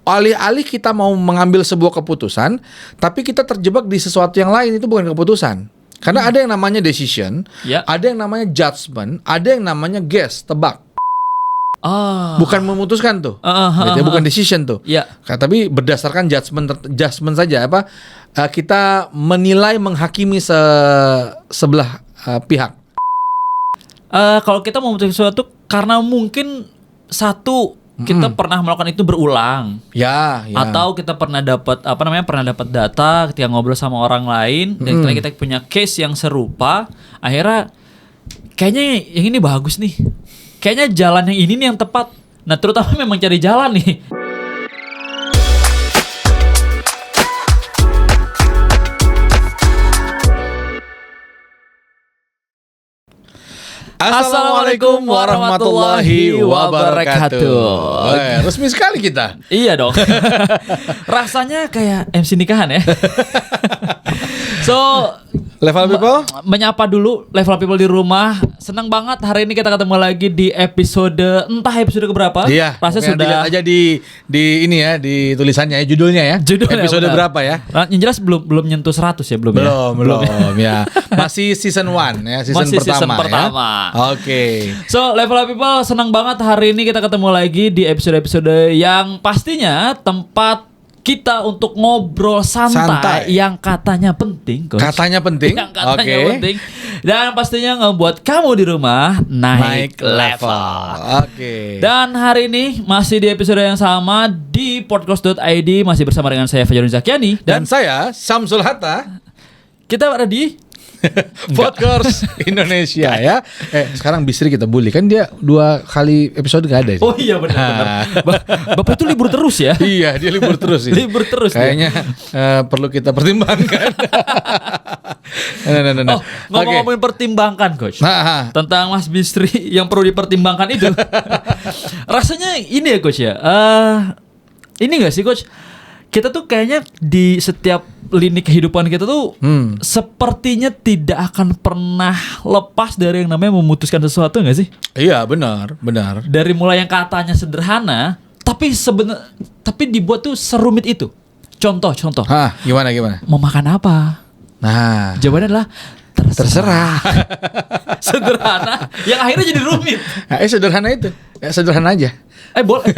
alih-alih kita mau mengambil sebuah keputusan, tapi kita terjebak di sesuatu yang lain, itu bukan keputusan. Karena ada yang namanya decision, ada yang namanya judgment, ada yang namanya guess, tebak. Bukan memutuskan tuh, gitu, bukan decision tuh. Tapi berdasarkan judgment saja, kita menilai, menghakimi sebelah pihak. Kalau kita memutuskan sesuatu karena mungkin satu kita pernah melakukan itu berulang, atau kita pernah dapat data ketika ngobrol sama orang lain, dan kita punya case yang serupa, akhirnya kayaknya yang ini bagus nih, kayaknya jalan yang ini nih yang tepat. Nah, terutama memang cari jalan nih. Assalamualaikum warahmatullahi wabarakatuh. Resmi sekali kita. Iya dong. Rasanya kayak MC nikahan ya. So, Level people, menyapa dulu level people di rumah. Senang banget hari ini kita ketemu lagi di episode keberapa? Iya. Rasanya sudah dilihat aja di ini ya, di tulisannya ya, judulnya ya. Episode benar. Berapa ya? Yang jelas belum nyentuh 100 ya, belum ya. Masih season 1 ya, season pertama. Oke. So, level people, senang banget hari ini kita ketemu lagi di episode-episode yang pastinya tempat kita untuk ngobrol santai. Yang katanya penting, Coach. Penting. Penting. Dan pastinya ngebuat kamu di rumah naik level. Oke. Dan hari ini masih di episode yang sama di podcast.id, masih bersama dengan saya Fajarun Zakiani dan saya Samsul Hatta. Kita ada di Podcast Indonesia ya. Sekarang Bisri kita bully, kan dia 2 kali episode gak ada. Oh iya benar. Bapak itu libur terus ya? Iya, dia libur terus. Libur terus. Kayaknya perlu kita pertimbangkan. Ngomongin pertimbangkan, Coach. Tentang Mas Bisri yang perlu dipertimbangkan itu. Rasanya ini ya, Coach ya. Ini gak sih, Coach? Kita tuh kayaknya di setiap lini kehidupan kita tuh sepertinya tidak akan pernah lepas dari yang namanya memutuskan sesuatu, nggak sih? Iya, benar. Dari mulai yang katanya sederhana, tapi dibuat tuh serumit itu. Contoh. Gimana? Mau makan apa? Nah, jawabannya adalah terserah. Sederhana, yang akhirnya jadi rumit. Sederhana itu. Sederhana aja. Boleh.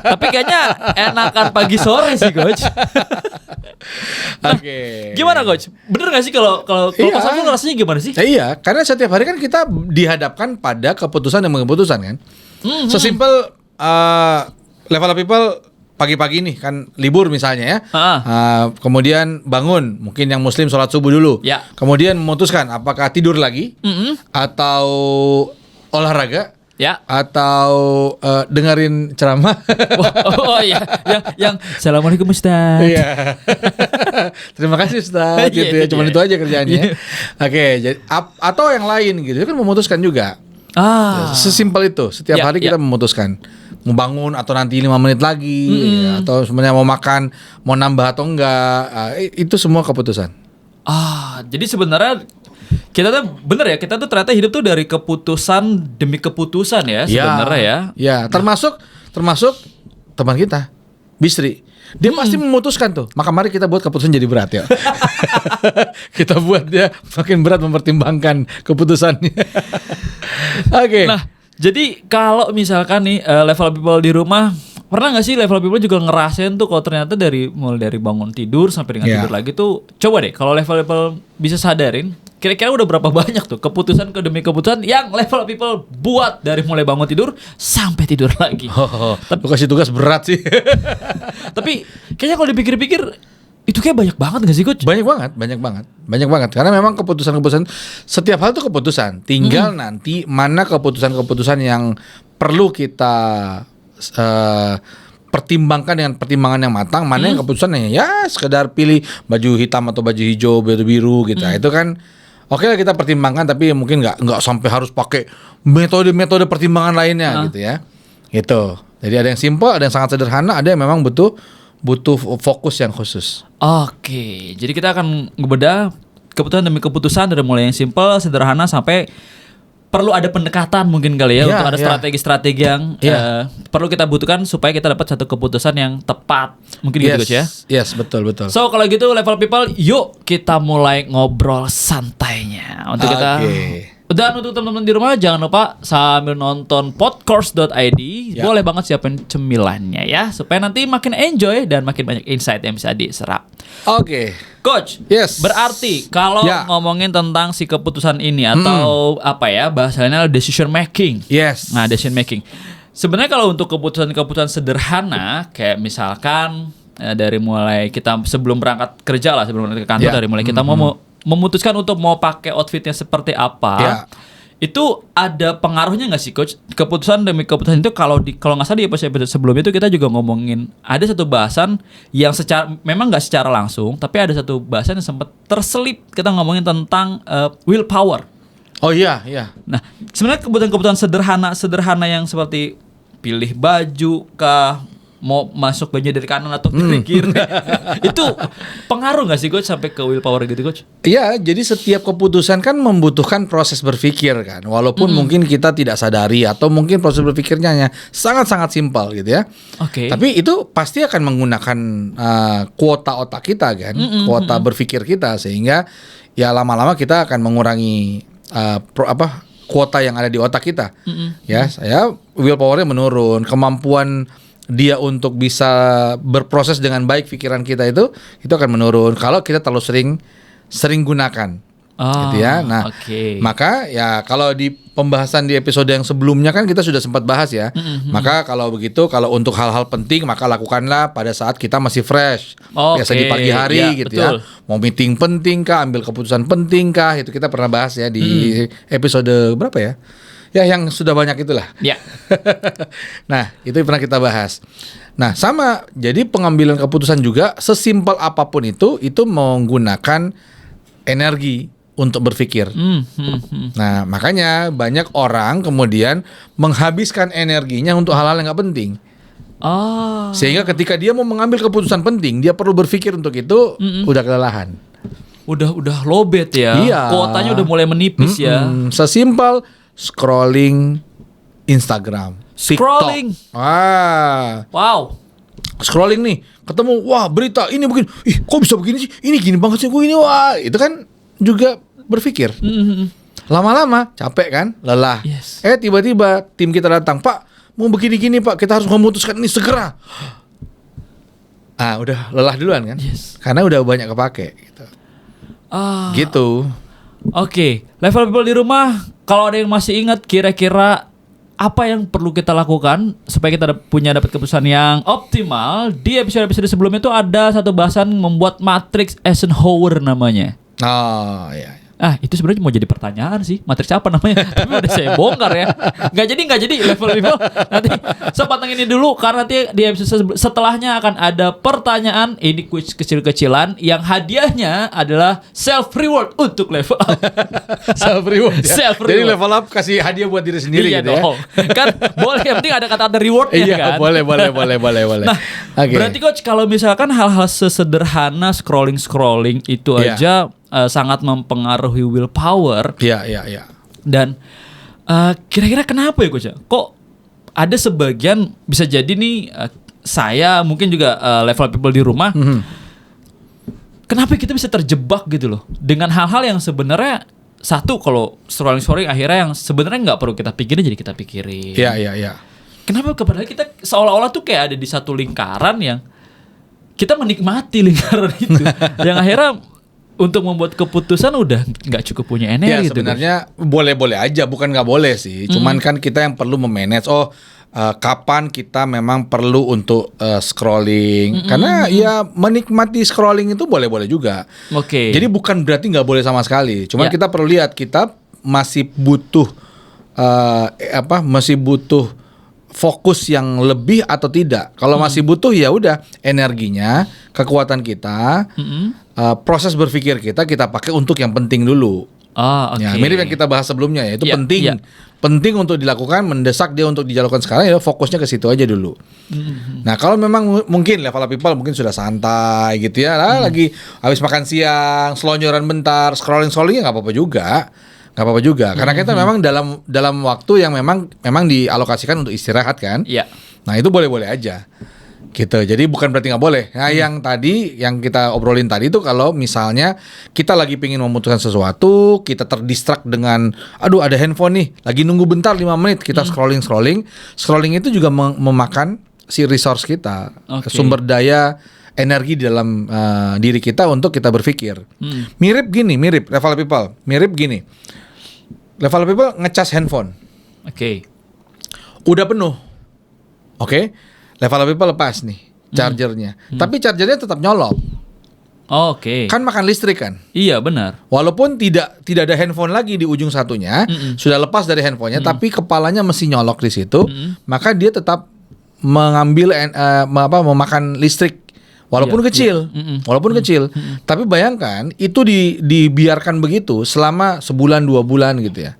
Tapi kayaknya enakan pagi sore sih, Coach. Oke. Gimana, Coach? Bener gak sih kalau Mas Abdul rasanya gimana sih? Iya, karena setiap hari kan kita dihadapkan pada keputusan demi keputusan kan. Sesimpel level people pagi-pagi nih kan libur misalnya ya. Kemudian bangun, mungkin yang muslim sholat subuh dulu. Ya. Kemudian memutuskan apakah tidur lagi atau olahraga. Ya. Atau dengerin ceramah. Iya, yang Assalamualaikum Ustaz. Iya. Terima kasih Ustaz. Gitu ya. Cuman itu aja kerjaannya. Oke, jadi atau yang lain gitu kan memutuskan juga. Sesimpel itu. Setiap hari kita memutuskan mau bangun atau nanti 5 menit lagi atau sebenarnya mau makan, mau nambah atau enggak. Itu semua keputusan. Jadi sebenarnya kita tuh bener ya, kita tuh ternyata hidup tuh dari keputusan demi keputusan ya sebenarnya ya. Ya, termasuk teman kita, Bisri. Dia pasti memutuskan tuh. Maka mari kita buat keputusan jadi berat ya. Kita buat dia makin berat mempertimbangkan keputusannya. Oke. Nah, jadi kalau misalkan nih level people di rumah, pernah nggak sih level people juga ngerasain tuh kalau ternyata mulai dari bangun tidur sampai dengan tidur lagi tuh, coba deh kalau level people bisa sadarin kira-kira udah berapa banyak tuh keputusan demi keputusan yang level people buat dari mulai bangun tidur sampai tidur lagi. Tapi kasih tugas berat sih. Tapi kayaknya kalau dipikir-pikir itu kayak banyak banget gak sih, Coach? Banyak banget. Karena memang keputusan setiap hal itu keputusan. Tinggal nanti mana keputusan-keputusan yang perlu kita pertimbangkan dengan pertimbangan yang matang, mana yang keputusannya ya sekedar pilih baju hitam atau baju hijau, baju biru gitu. Itu kan oke lah kita pertimbangkan, tapi mungkin nggak sampai harus pakai metode pertimbangan lainnya gitu ya. Gitu. Jadi ada yang simpel, ada yang sangat sederhana, ada yang memang butuh fokus yang khusus. Oke, jadi kita akan ngebedah keputusan demi keputusan dari mulai yang simpel, sederhana sampai perlu ada pendekatan mungkin kali ya, untuk ada strategi-strategi yang perlu kita butuhkan supaya kita dapat satu keputusan yang tepat. Mungkin gitu Coach ya. Yes, betul. So kalau gitu level people, yuk kita mulai ngobrol santainya. Dan untuk teman-teman di rumah jangan lupa sambil nonton podcourse.id boleh banget siapin cemilannya ya, supaya nanti makin enjoy dan makin banyak insight yang bisa diserap. Coach, berarti kalau ngomongin tentang si keputusan ini atau apa ya bahasanya decision making. Nah, decision making. Sebenarnya kalau untuk keputusan-keputusan sederhana kayak misalkan dari mulai kita sebelum berangkat kerja lah, sebelum berangkat ke kantor, dari mulai kita mau memutuskan untuk mau pakai outfitnya seperti apa, itu ada pengaruhnya nggak sih Coach? Keputusan demi keputusan itu kalau nggak salah di episode sebelumnya itu kita juga ngomongin ada satu bahasan yang memang nggak secara langsung, tapi ada satu bahasan yang sempat terselip, kita ngomongin tentang willpower. Nah, sebenarnya keputusan-keputusan sederhana yang seperti pilih baju kah, mau masuk banyak dari kanan atau dari kiri, itu pengaruh nggak sih Coach sampai ke willpower gitu Coach? Iya, jadi setiap keputusan kan membutuhkan proses berpikir kan, walaupun mungkin kita tidak sadari atau mungkin proses berpikirnya hanya sangat-sangat simpel gitu ya. Tapi itu pasti akan menggunakan kuota otak kita kan, kuota berpikir kita, sehingga ya lama-lama kita akan mengurangi kuota yang ada di otak kita. Ya, saya willpowernya menurun, kemampuan dia untuk bisa berproses dengan baik pikiran kita itu akan menurun kalau kita terlalu sering gunakan. Gitu ya. Nah, maka ya kalau di pembahasan di episode yang sebelumnya kan kita sudah sempat bahas ya. Maka kalau begitu, kalau untuk hal-hal penting maka lakukanlah pada saat kita masih fresh. Biasa di pagi hari gitu ya. Mau meeting penting kah, ambil keputusan penting kah, itu kita pernah bahas ya di episode berapa ya? Ya yang sudah banyak itulah. Nah, itu pernah kita bahas. Nah, sama. Jadi pengambilan keputusan juga sesimpel apapun itu menggunakan energi untuk berpikir. Nah, makanya banyak orang kemudian menghabiskan energinya untuk hal-hal yang nggak penting. Sehingga ketika dia mau mengambil keputusan penting, dia perlu berpikir untuk itu, udah kelelahan. Udah lobet ya. Kuotanya udah mulai menipis ya. Sesimpel scrolling Instagram, scrolling. TikTok. Wow. Scrolling nih, ketemu berita ini mungkin, kok bisa begini sih? Ini gini banget sih gue ini. Itu kan juga berpikir. Lama-lama capek kan, lelah. Tiba-tiba tim kita datang, Pak, mau begini-gini Pak, kita harus memutuskan ini segera. Udah lelah duluan kan? Karena udah banyak kepake gitu. Gitu. Level people di rumah, kalau ada yang masih ingat kira-kira apa yang perlu kita lakukan supaya kita dapat keputusan yang optimal, di episode sebelumnya itu ada satu bahasan membuat matriks Eisenhower namanya. Itu sebenarnya mau jadi pertanyaan sih, matriks apa namanya? Tapi udah saya bongkar ya. Nggak jadi level people. Nanti sepatang ini dulu karena nanti di episode setelahnya akan ada pertanyaan, ini quiz kecil-kecilan yang hadiahnya adalah self reward untuk level up. Self reward. Jadi level up kasih hadiah buat diri sendiri gitu ya. Kan boleh, yang penting ada kata rewardnya kan. Boleh. Nah, berarti Coach kalau misalkan hal-hal sesederhana scrolling itu aja sangat mempengaruhi willpower. Iya. Dan kira-kira kenapa ya Coach? Kok ada sebagian bisa jadi nih saya mungkin juga level people di rumah. Kenapa kita bisa terjebak gitu loh dengan hal-hal yang sebenarnya satu kalau scrolling akhirnya yang sebenarnya nggak perlu kita pikirin jadi kita pikirin. Iya. Kenapa padahal kita seolah-olah tuh kayak ada di satu lingkaran yang kita menikmati lingkaran itu yang akhirnya untuk membuat keputusan udah nggak cukup punya energi. Sebenarnya boleh-boleh aja, bukan nggak boleh sih. Cuman kan kita yang perlu memanage. Kapan kita memang perlu untuk scrolling? Karena ya menikmati scrolling itu boleh-boleh juga. Jadi bukan berarti nggak boleh sama sekali. Cuman kita perlu lihat kita masih butuh masih butuh fokus yang lebih atau tidak. Kalau masih butuh ya udah energinya, kekuatan kita, proses berpikir kita pakai untuk yang penting dulu. Ya, mirip yang kita bahas sebelumnya ya, itu penting. Penting untuk dilakukan, mendesak dia untuk dijalankan sekarang ya fokusnya ke situ aja dulu. Nah, kalau memang mungkin level people mungkin sudah santai gitu ya, lagi habis makan siang, selonjoran bentar, scrollingnya nggak apa-apa juga. nggak apa-apa juga. Karena kita memang dalam waktu yang memang dialokasikan untuk istirahat kan. Iya. Nah itu boleh-boleh aja. Gitu. Jadi bukan berarti nggak boleh. Nah yang kita obrolin tadi itu kalau misalnya kita lagi pengen memutuskan sesuatu, kita terdistrak dengan, aduh ada handphone nih, lagi nunggu bentar 5 menit, kita scrolling itu juga memakan si resource kita, sumber daya energi di dalam diri kita untuk kita berpikir. Mirip level people, level people ngecas handphone. Oke. Udah penuh. Oke. Level people lepas nih chargernya. Tapi chargernya tetap nyolok. Oke. Kan makan listrik kan? Iya, benar. Walaupun tidak ada handphone lagi di ujung satunya, sudah lepas dari handphonenya, tapi kepalanya masih nyolok di situ, maka dia tetap mengambil memakan listrik walaupun kecil. Walaupun kecil. Tapi bayangkan itu dibiarkan begitu selama sebulan 2 bulan gitu ya.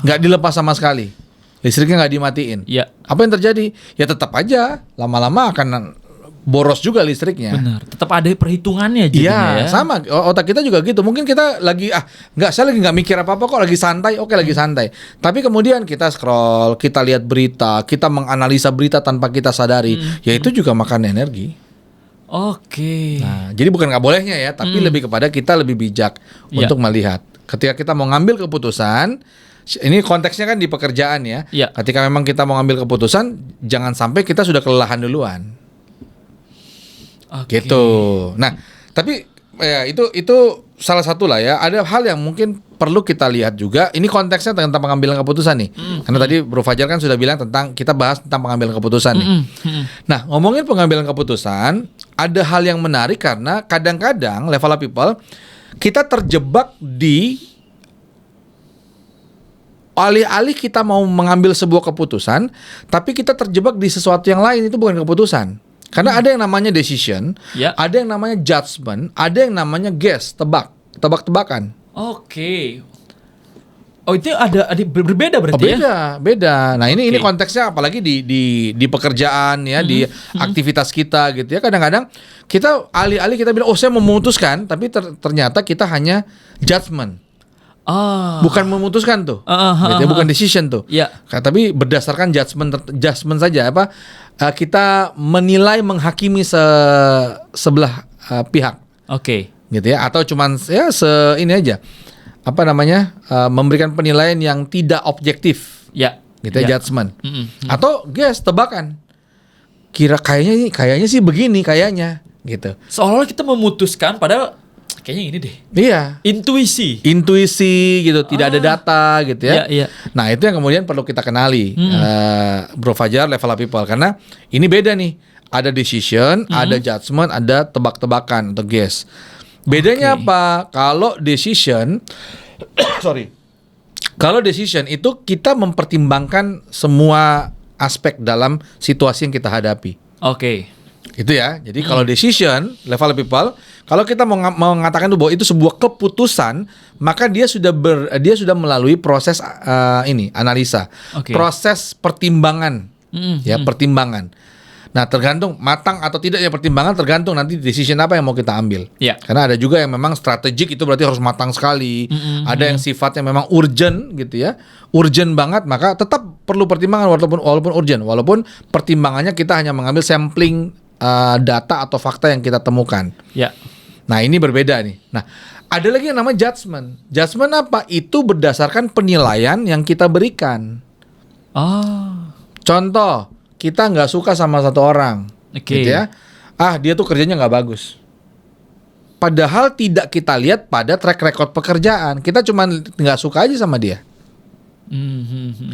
Nggak dilepas sama sekali. Listriknya nggak dimatiin. Iya. Apa yang terjadi? Ya tetap aja lama-lama akan boros juga listriknya. Benar. Tetap ada perhitungannya Iya, jadinya ya. sama. Otak kita juga gitu. Mungkin kita lagi saya lagi nggak mikir apa-apa kok, lagi santai. Oke, lagi santai. Tapi kemudian kita scroll, kita lihat berita, kita menganalisa berita tanpa kita sadari. Ya itu juga makan energi. Oke. Nah, jadi bukan nggak bolehnya ya, tapi lebih kepada kita lebih bijak untuk melihat. Ketika kita mau ngambil keputusan, ini konteksnya kan di pekerjaan ya. Ya. Ketika memang kita mau ngambil keputusan, jangan sampai kita sudah kelelahan duluan. Gitu. Nah, tapi ya itu salah satu lah ya. Ada hal yang mungkin perlu kita lihat juga. Ini konteksnya tentang pengambilan keputusan nih. Karena tadi Bro Fajar kan sudah bilang tentang kita bahas tentang pengambilan keputusan nih. Nah, ngomongin pengambilan keputusan, ada hal yang menarik karena kadang-kadang level up people kita terjebak di alih-alih kita mau mengambil sebuah keputusan, tapi kita terjebak di sesuatu yang lain, itu bukan keputusan. Karena ada yang namanya decision, ada yang namanya judgment, ada yang namanya guess, tebak-tebakan. Oke. Oh itu ada berbeda berarti ya? Beda. Nah ini konteksnya apalagi di pekerjaan ya, di aktivitas kita gitu ya. Kadang-kadang kita alih-alih kita bilang, saya memutuskan, tapi ternyata kita hanya judgment. Bukan memutuskan tuh, gitu ya, bukan decision tuh. Tapi berdasarkan judgment saja kita menilai menghakimi sebelah pihak. Oke. Gitu ya, atau cuman ya ini aja. Memberikan penilaian yang tidak objektif. Gitu ya, judgment. Atau guess, tebakan. Kayaknya sih begini kayaknya gitu. Seolah-olah kita memutuskan padahal kayaknya ini deh. Iya. Intuisi gitu, tidak ada data gitu ya. Iya. Nah, itu yang kemudian perlu kita kenali, Bro Fajar, level up people, karena ini beda nih. Ada decision, ada judgment, ada tebak-tebakan atau guess. Bedanya apa? Kalau decision Kalau decision itu kita mempertimbangkan semua aspek dalam situasi yang kita hadapi. Itu ya. Jadi kalau decision, level people, kalau kita mau mengatakan tuh bahwa itu sebuah keputusan, maka dia sudah melalui proses analisa, proses pertimbangan, pertimbangan. Nah, tergantung matang atau tidak ya pertimbangan, tergantung nanti decision apa yang mau kita ambil. Karena ada juga yang memang strategik, itu berarti harus matang sekali. Ada yang sifatnya memang urgent gitu ya, urgent banget, maka tetap perlu pertimbangan walaupun urgent, walaupun pertimbangannya kita hanya mengambil sampling data atau fakta yang kita temukan. Nah, ini berbeda nih. Nah, ada lagi yang namanya judgment. Judgment apa? Itu berdasarkan penilaian yang kita berikan. Contoh, kita nggak suka sama satu orang, gitu ya. Dia tuh kerjanya nggak bagus. Padahal tidak kita lihat pada track record pekerjaan. Kita cuma nggak suka aja sama dia.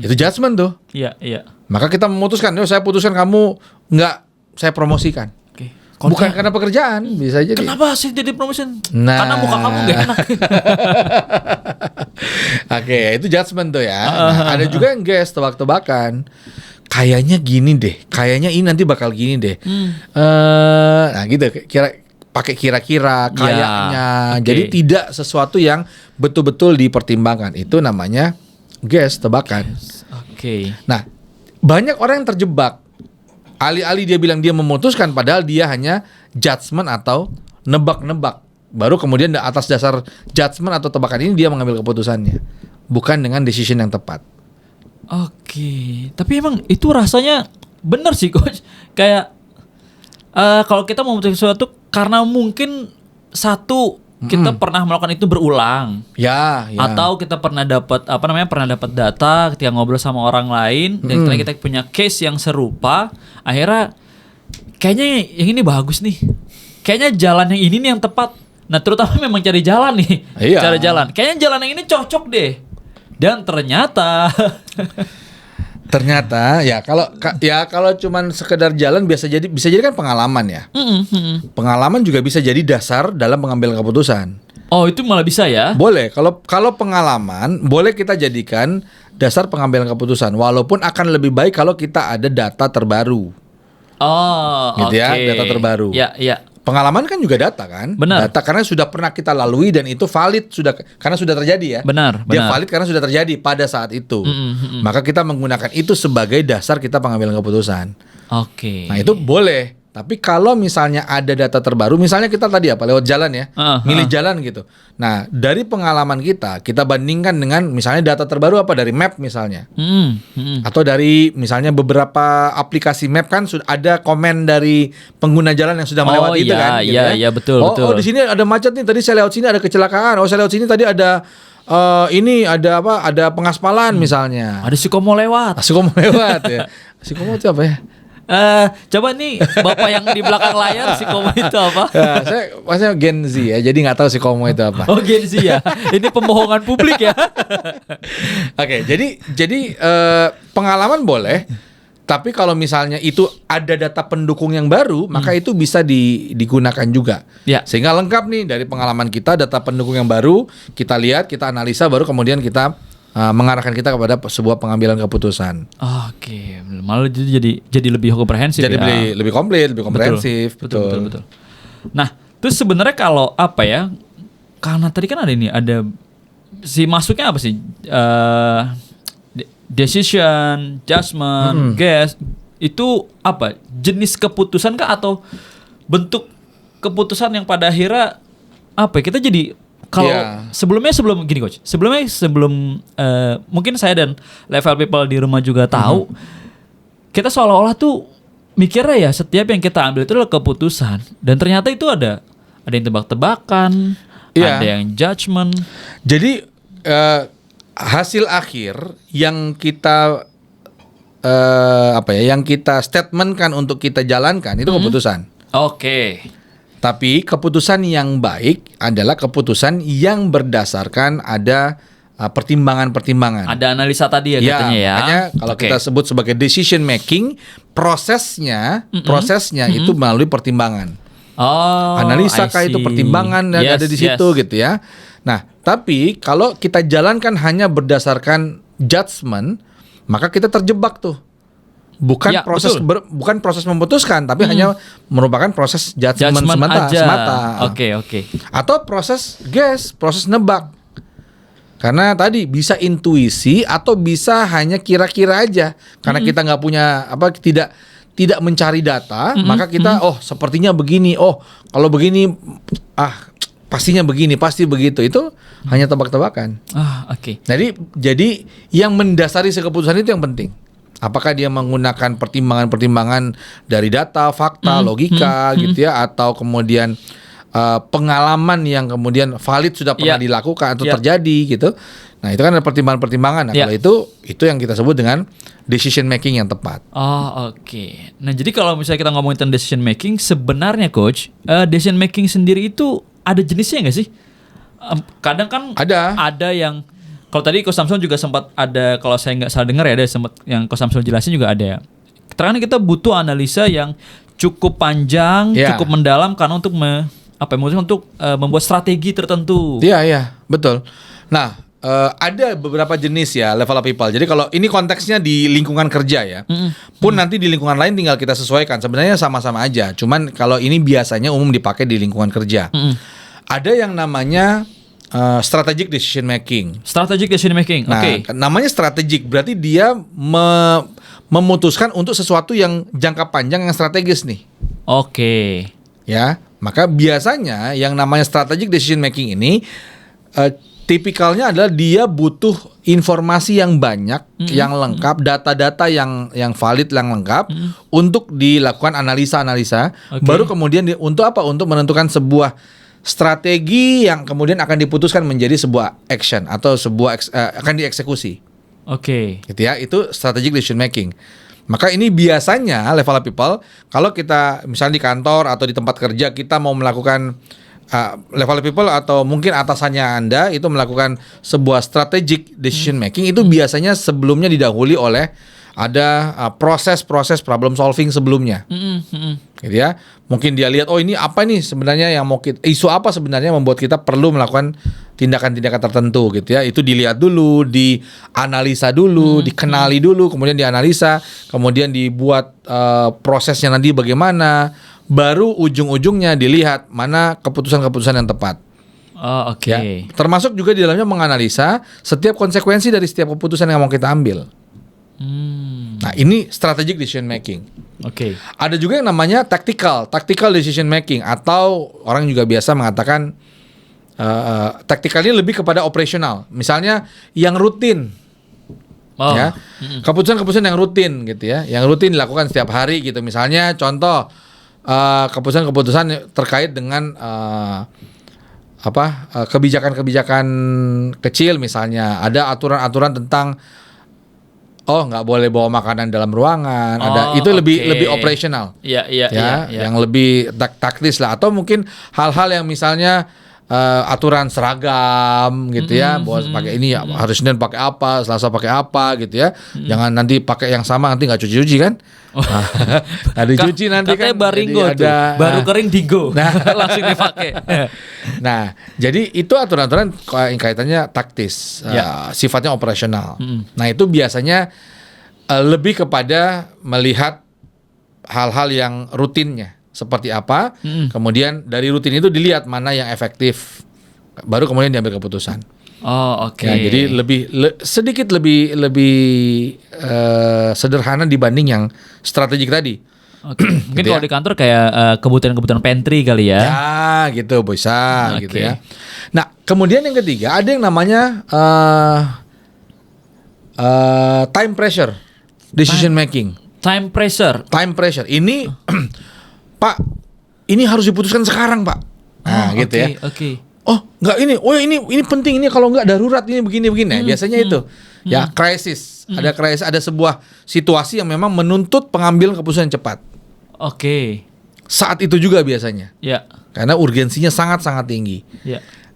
Itu judgment tuh. Maka kita memutuskan, saya putuskan kamu nggak saya promosikan. Bukan karena pekerjaan, bisa jadi. Kenapa sih jadi promotion? Karena muka kamu nggak enak. Itu judgment tuh ya. Nah, ada juga yang guess, tebak-tebakan. Kayaknya gini deh, kayaknya ini nanti bakal gini deh. Nah gitu, pakai kira-kira, kayaknya. Jadi tidak sesuatu yang betul-betul dipertimbangkan. Itu namanya guess, tebakan. Nah, banyak orang yang terjebak. Alih-alih dia bilang dia memutuskan, padahal dia hanya judgment atau nebak-nebak. Baru kemudian atas dasar judgment atau tebakan ini dia mengambil keputusannya. bukan dengan decision yang tepat. Oke, tapi emang itu rasanya benar sih coach. Kayak kalau kita mau memutuskan sesuatu karena mungkin satu kita pernah melakukan itu berulang. Ya. Atau kita pernah dapat pernah dapat data ketika ngobrol sama orang lain dan ketika kita punya case yang serupa, akhirnya kayaknya yang ini bagus nih. Kayaknya jalan yang ini nih yang tepat. Nah, terutama memang cari jalan nih. Iya. Cari jalan. Kayaknya jalan yang ini cocok deh. Dan ternyata ya kalau cuman sekedar jalan bisa jadi kan pengalaman ya. Pengalaman juga bisa jadi dasar dalam pengambilan keputusan. Oh, itu malah bisa ya? Boleh. Kalau pengalaman boleh kita jadikan dasar pengambilan keputusan, walaupun akan lebih baik kalau kita ada data terbaru. Oh, gitu ya, data terbaru. Ya. Pengalaman kan juga data kan? Benar. Data karena sudah pernah kita lalui dan itu valid karena sudah terjadi ya. Benar. Dia valid karena sudah terjadi pada saat itu. Maka kita menggunakan itu sebagai dasar kita pengambilan keputusan. Oke. Nah, itu boleh. Tapi kalau misalnya ada data terbaru, misalnya kita tadi lewat jalan ya, milih jalan gitu. Nah, dari pengalaman kita bandingkan dengan misalnya data terbaru dari map misalnya. Atau dari misalnya beberapa aplikasi map kan sudah ada komen dari pengguna jalan yang sudah melewati itu kan. Iya, betul. Oh, di sini ada macet nih, tadi saya lewat sini ada kecelakaan. Oh, saya lewat sini tadi ada ada pengaspalan misalnya. Ada Sikomo lewat. Ya. Sikomo itu apa ya? Coba nih Bapak yang di belakang layar Sikomo itu apa? Ya, saya Gen Z ya, jadi nggak tahu Sikomo itu apa. Oh, Gen Z ya. Ini pembohongan publik ya. Oke, jadi pengalaman boleh, tapi kalau misalnya itu ada data pendukung yang baru, maka itu bisa digunakan juga. Ya. Sehingga lengkap nih dari pengalaman kita, data pendukung yang baru kita lihat, kita analisa, baru kemudian kita mengarahkan kita kepada sebuah pengambilan keputusan. Oke, malah jadi lebih komprehensif. Jadi lebih komplit, lebih komprehensif. Betul. Nah, terus sebenarnya kalau karena tadi kan ada masuknya apa sih? Decision, judgment, guess, itu apa? Jenis keputusan kah atau bentuk keputusan yang pada akhirnya kita jadi kalau sebelum mungkin saya dan level people di rumah juga tahu, kita seolah-olah tuh mikirnya ya setiap yang kita ambil itu adalah keputusan, dan ternyata itu ada yang tebak-tebakan, ada yang judgment. Jadi hasil akhir yang kita yang kita statementkan untuk kita jalankan itu keputusan. Oke. Tapi keputusan yang baik adalah keputusan yang berdasarkan ada pertimbangan-pertimbangan. Ada analisa tadi ya katanya ya. Makanya kalau kita sebut sebagai decision making, prosesnya itu melalui pertimbangan. Oh, analisa kah itu pertimbangan yang ada di situ gitu ya. Nah, tapi kalau kita jalankan hanya berdasarkan judgment, maka kita terjebak tuh. Bukan proses memutuskan, tapi hanya merupakan proses judgment semata. Oke. Atau proses guess, proses nebak. Karena tadi bisa intuisi atau bisa hanya kira-kira aja. Karena kita nggak punya tidak mencari data, maka kita sepertinya begini. Oh, kalau begini pastinya begini, pasti begitu. Itu hanya tebak-tebakan. Oke. Jadi yang mendasari keputusan itu yang penting. Apakah dia menggunakan pertimbangan-pertimbangan dari data, fakta, logika gitu ya, atau kemudian pengalaman yang kemudian valid sudah pernah dilakukan atau terjadi gitu. Nah, itu kan ada pertimbangan-pertimbangan. Nah, kalau itu yang kita sebut dengan decision making yang tepat. Oke. Nah, jadi kalau misalnya kita ngomongin tentang decision making, sebenarnya coach, decision making sendiri itu ada jenisnya nggak sih? Kadang kan ada yang kalau tadi Coach Samsul juga sempat ada, kalau saya nggak salah dengar ya, ada sempat yang Coach Samsul jelasin juga ada ya. Terkadang kita butuh analisa yang cukup panjang, cukup mendalam karena untuk membuat strategi tertentu. Iya, betul. Nah, ada beberapa jenis ya level of people. Jadi kalau ini konteksnya di lingkungan kerja ya, pun nanti di lingkungan lain tinggal kita sesuaikan. Sebenarnya sama-sama aja. Cuman kalau ini biasanya umum dipakai di lingkungan kerja. Ada yang namanya strategic decision making. Strategic decision making. Oke. Namanya strategic berarti dia memutuskan untuk sesuatu yang jangka panjang yang strategis nih. Ya, maka biasanya yang namanya strategic decision making ini tipikalnya adalah dia butuh informasi yang banyak, yang lengkap, data-data yang valid, yang lengkap untuk dilakukan analisa-analisa. Baru kemudian untuk apa? Untuk menentukan sebuah strategi yang kemudian akan diputuskan menjadi sebuah action atau akan dieksekusi. Gitu ya, itu strategic decision making. Maka ini biasanya level of people, kalau kita misalnya di kantor atau di tempat kerja kita mau melakukan level of people atau mungkin atasannya Anda itu melakukan sebuah strategic decision making, itu biasanya sebelumnya didahului oleh ada proses-proses problem solving sebelumnya. Gitu ya. Mungkin dia lihat, oh ini apa nih sebenarnya yang mau isu apa sebenarnya membuat kita perlu melakukan tindakan-tindakan tertentu gitu ya. Itu dilihat dulu, dianalisa dulu, dikenali dulu, kemudian dianalisa, kemudian dibuat prosesnya nanti bagaimana, baru ujung-ujungnya dilihat mana keputusan-keputusan yang tepat. Ya. Termasuk juga di dalamnya menganalisa setiap konsekuensi dari setiap keputusan yang mau kita ambil. Nah, ini strategic decision making. Ada juga yang namanya tactical decision making, atau orang juga biasa mengatakan tactical ini lebih kepada operasional. Misalnya yang rutin. Ya. Keputusan-keputusan yang rutin gitu ya, yang rutin dilakukan setiap hari gitu. Misalnya contoh keputusan-keputusan terkait dengan kebijakan-kebijakan kecil, misalnya ada aturan-aturan tentang nggak boleh bawa makanan dalam ruangan, itu lebih operasional. Yang lebih taktis lah, atau mungkin hal-hal yang misalnya aturan seragam gitu ya, bahwa pakai ini ya, harus Senin pakai apa, Selasa pakai apa gitu ya. Jangan nanti pakai yang sama, nanti nggak cuci-cuci kan. Ada cuci nanti katanya kan. Baringo ada baru kering digo. Langsung dipakai. Nah, jadi itu aturan-aturan yang kaitannya taktis, sifatnya operasional. Nah, itu biasanya lebih kepada melihat hal-hal yang rutinnya seperti apa, kemudian dari rutin itu dilihat mana yang efektif, baru kemudian diambil keputusan. Jadi sedikit lebih sederhana dibanding yang strategik tadi. Mungkin gitu kalau di kantor kayak kebutuhan-kebutuhan pantry kali ya. Ya, gitu bisa gitu ya. Nah, kemudian yang ketiga ada yang namanya time pressure decision making. Time pressure. Ini Pak, ini harus diputuskan sekarang, Pak. Nah, gitu ya. Oh, enggak ini. Oh, ini penting, ini kalau enggak darurat, ini begini. Nah, biasanya itu. Ya, krisis. Ada krisis, ada sebuah situasi yang memang menuntut pengambilan keputusan cepat. Saat itu juga biasanya. Karena urgensinya sangat-sangat tinggi.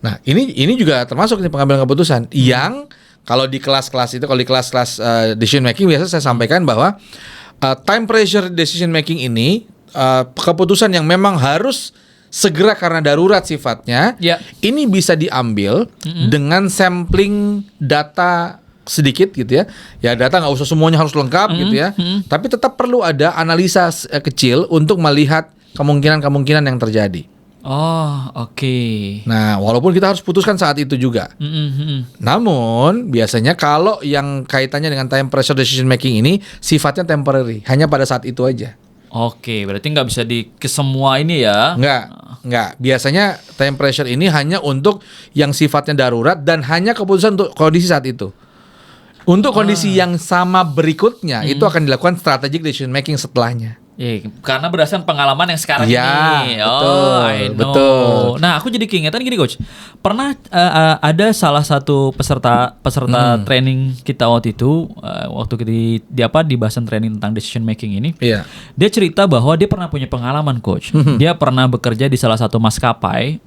Nah, ini juga termasuk nih pengambilan keputusan yang kalau di kelas-kelas itu, kalau di kelas-kelas decision making biasa saya sampaikan bahwa time pressure decision making ini keputusan yang memang harus segera karena darurat sifatnya, ini bisa diambil dengan sampling data sedikit gitu ya. Ya, data nggak usah semuanya harus lengkap gitu ya. Tapi tetap perlu ada analisa kecil untuk melihat kemungkinan-kemungkinan yang terjadi. Nah, walaupun kita harus putuskan saat itu juga. Namun biasanya kalau yang kaitannya dengan time pressure decision making ini sifatnya temporary, hanya pada saat itu aja. Berarti nggak bisa ke semua ini ya? Nggak. Biasanya time pressure ini hanya untuk yang sifatnya darurat dan hanya keputusan untuk kondisi saat itu. Untuk kondisi yang sama berikutnya itu akan dilakukan strategic decision making setelahnya. Karena berdasarkan pengalaman yang sekarang ini. Betul. Nah, aku jadi keingetan gini, Coach. Pernah ada salah satu peserta training kita waktu itu, waktu di bahasan training tentang decision making ini. Dia cerita bahwa dia pernah punya pengalaman, Coach. Dia pernah bekerja di salah satu maskapai.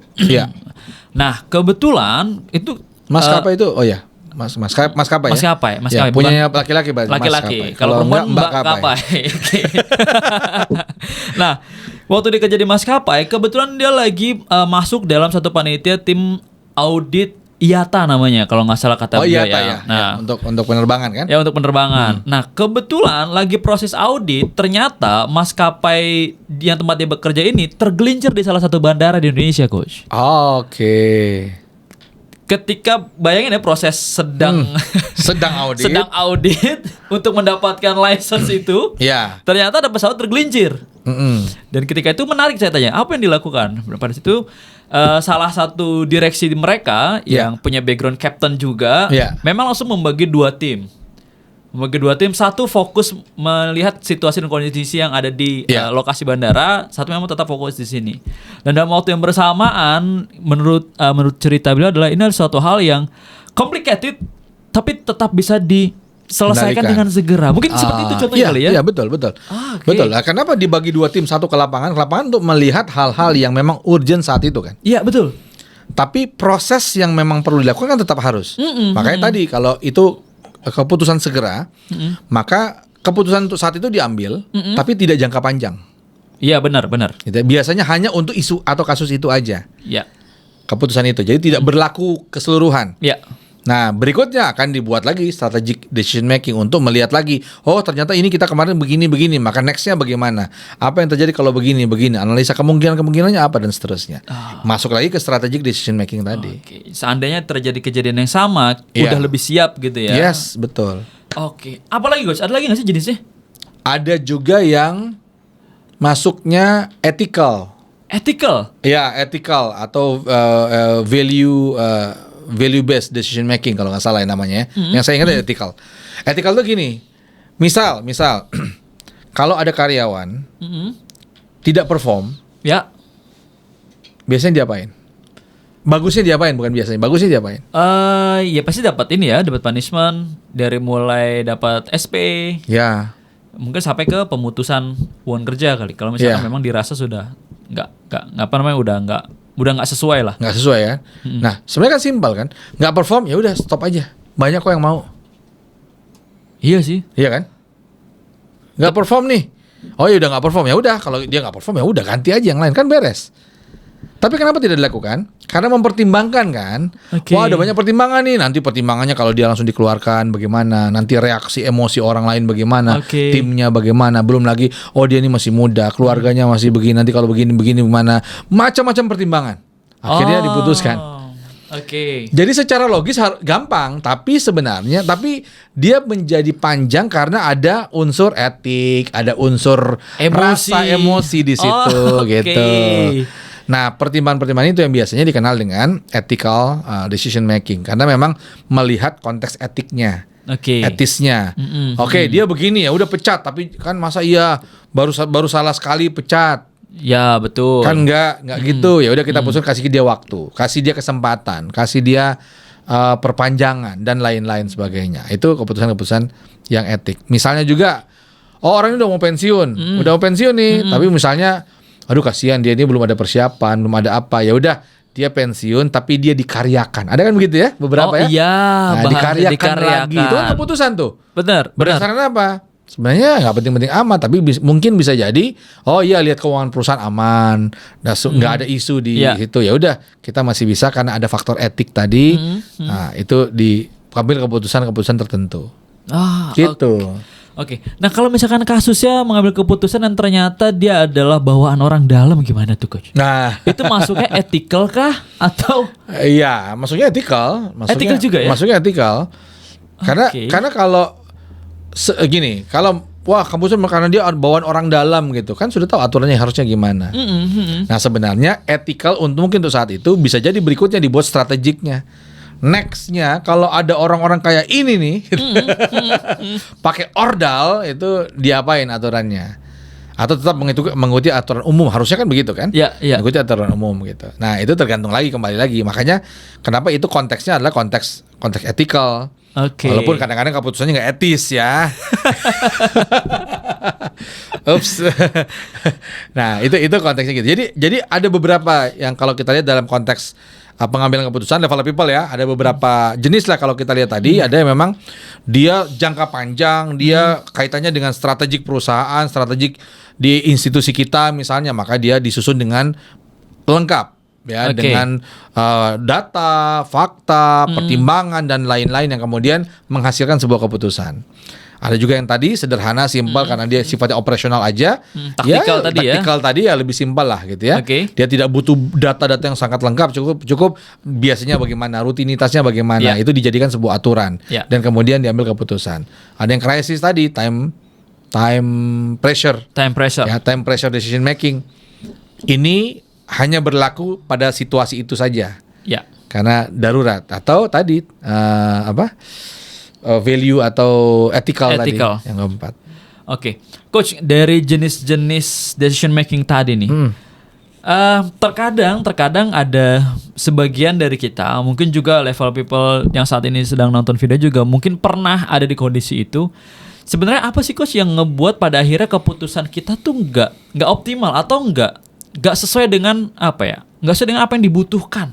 Nah, kebetulan itu maskapai itu maskapai ya? Punyanya laki-laki berarti. Laki-laki. Kalau perempuan mbak kapai. Nah, waktu dia kerja di maskapai, kebetulan dia lagi masuk dalam satu panitia tim audit IATA namanya, kalau nggak salah kata beliau ya. Nah, untuk penerbangan kan? Ya, untuk penerbangan. Nah, kebetulan lagi proses audit, ternyata maskapai yang tempat dia bekerja ini tergelincir di salah satu bandara di Indonesia, Coach. ketika bayangin ya proses sedang audit untuk mendapatkan license itu, ternyata ada pesawat tergelincir. Dan ketika itu menarik, saya tanya apa yang dilakukan. Pada situ salah satu direksi mereka yang punya background captain juga, memang langsung membagi dua tim. Satu fokus melihat situasi dan kondisi yang ada di lokasi bandara, satu memang tetap fokus di sini. Dan dalam waktu yang bersamaan, menurut cerita beliau adalah ini adalah suatu hal yang complicated, tapi tetap bisa diselesaikan dengan segera. Mungkin seperti itu contohnya kali ya? Iya, betul. Betul. Nah, kenapa dibagi dua tim, satu ke lapangan untuk melihat hal-hal yang memang urgent saat itu kan? Iya, betul. Tapi proses yang memang perlu dilakukan kan tetap harus. Makanya tadi kalau itu keputusan segera, maka keputusan untuk saat itu diambil, tapi tidak jangka panjang. Iya, benar. Biasanya hanya untuk isu atau kasus itu aja. Iya. Keputusan itu, jadi tidak berlaku keseluruhan. Iya. Nah, berikutnya akan dibuat lagi strategic decision making untuk melihat lagi, oh ternyata ini kita kemarin begini, maka nextnya bagaimana? Apa yang terjadi kalau begini, analisa kemungkinannya apa dan seterusnya. Masuk lagi ke strategic decision making tadi. Seandainya terjadi kejadian yang sama, udah lebih siap gitu ya? Yes, betul. Apalagi Coach? Ada lagi nggak sih jenisnya? Ada juga yang masuknya ethical. Ya, ethical atau value based decision making kalau nggak salah namanya. Yang saya ingat ethical. Ethical tuh gini. Misal kalau ada karyawan tidak perform, biasanya diapain? Bagusnya diapain? Ya pasti dapat dapat punishment, dari mulai dapat SP. Ya. Mungkin sampai ke pemutusan hubungan kerja kali. Kalau misalnya memang dirasa sudah udah nggak sesuai lah. Nggak sesuai ya. Nah, sebenarnya kan simpel kan. Nggak perform ya udah stop aja. Banyak kok yang mau. Iya sih. Iya kan? Nggak perform nih. Oh ya udah nggak perform ya udah. Kalau dia nggak perform ya udah ganti aja yang lain kan beres. Tapi kenapa tidak dilakukan? Karena mempertimbangkan kan. Wah ada banyak pertimbangan nih. Nanti pertimbangannya kalau dia langsung dikeluarkan bagaimana? Nanti reaksi emosi orang lain bagaimana? Timnya bagaimana? Belum lagi dia ini masih muda, keluarganya masih begini. Nanti kalau begini gimana? Macam-macam pertimbangan. Akhirnya diputuskan. Jadi secara logis gampang, tapi sebenarnya dia menjadi panjang karena ada unsur etik, ada unsur rasa emosi di situ gitu. Nah, pertimbangan-pertimbangan itu yang biasanya dikenal dengan ethical decision making karena memang melihat konteks etiknya, etisnya. Dia begini ya udah pecat, tapi kan masa iya baru salah sekali pecat. Ya betul. Kan enggak gitu. Ya udah kita putuskan kasih dia waktu, kasih dia kesempatan, kasih dia perpanjangan dan lain-lain sebagainya. Itu keputusan-keputusan yang etik. Misalnya juga orang ini udah mau pensiun nih, tapi misalnya aduh kasihan dia ini belum ada persiapan, belum ada apa. Ya udah dia pensiun tapi dia dikaryakan. Ada kan begitu ya beberapa ya? Iya, dikaryakan lagi. Itu kan keputusan tuh. Benar. Berdasarkan apa? Sebenarnya nggak penting-penting amat, tapi mungkin bisa jadi lihat keuangan perusahaan aman, nggak ada isu di situ. Ya udah kita masih bisa karena ada faktor etik tadi. Nah itu diambil keputusan tertentu. Gitu. Nah kalau misalkan kasusnya mengambil keputusan dan ternyata dia adalah bawaan orang dalam, gimana tuh Coach? Nah itu masuknya ethical kah atau? Iya, masuknya ethical. Ethical juga ya? Masuknya ethical. Karena kalau gini, kalau keputusan karena dia bawaan orang dalam gitu kan sudah tahu aturannya harusnya gimana. Nah sebenarnya ethical mungkin untuk saat itu bisa jadi berikutnya dibuat strategiknya. Nextnya kalau ada orang-orang kayak ini nih pakai ordal itu diapain aturannya? Atau tetap mengikuti aturan umum, harusnya kan begitu kan? Mengikuti aturan umum gitu. Nah itu tergantung kembali lagi. Makanya kenapa itu konteksnya adalah konteks ethical. Walaupun kadang-kadang keputusannya nggak etis ya. Ups. Nah itu konteksnya gitu. Jadi ada beberapa yang kalau kita lihat dalam konteks pengambilan keputusan level people ya, ada beberapa jenis lah kalau kita lihat tadi. Ada yang memang dia jangka panjang, dia kaitannya dengan strategik perusahaan, strategik di institusi kita misalnya, maka dia disusun dengan lengkap ya, dengan data, fakta, pertimbangan dan lain-lain yang kemudian menghasilkan sebuah keputusan. Ada juga yang tadi sederhana, simpel karena dia sifatnya operasional aja. Taktikal taktikal tadi ya lebih simpel lah gitu ya. Okay. Dia tidak butuh data-data yang sangat lengkap, cukup biasanya bagaimana, rutinitasnya bagaimana, itu dijadikan sebuah aturan dan kemudian diambil keputusan. Ada yang krisis tadi, time pressure. Ya, time pressure decision making. Ini hanya berlaku pada situasi itu saja. Ya. Karena darurat atau tadi value atau ethical tadi yang keempat. Oke, Coach, dari jenis-jenis decision making tadi nih, terkadang ada sebagian dari kita, mungkin juga level people yang saat ini sedang nonton video juga mungkin pernah ada di kondisi itu. Sebenarnya apa sih Coach yang ngebuat pada akhirnya keputusan kita tuh nggak optimal atau nggak sesuai dengan nggak sesuai dengan apa yang dibutuhkan?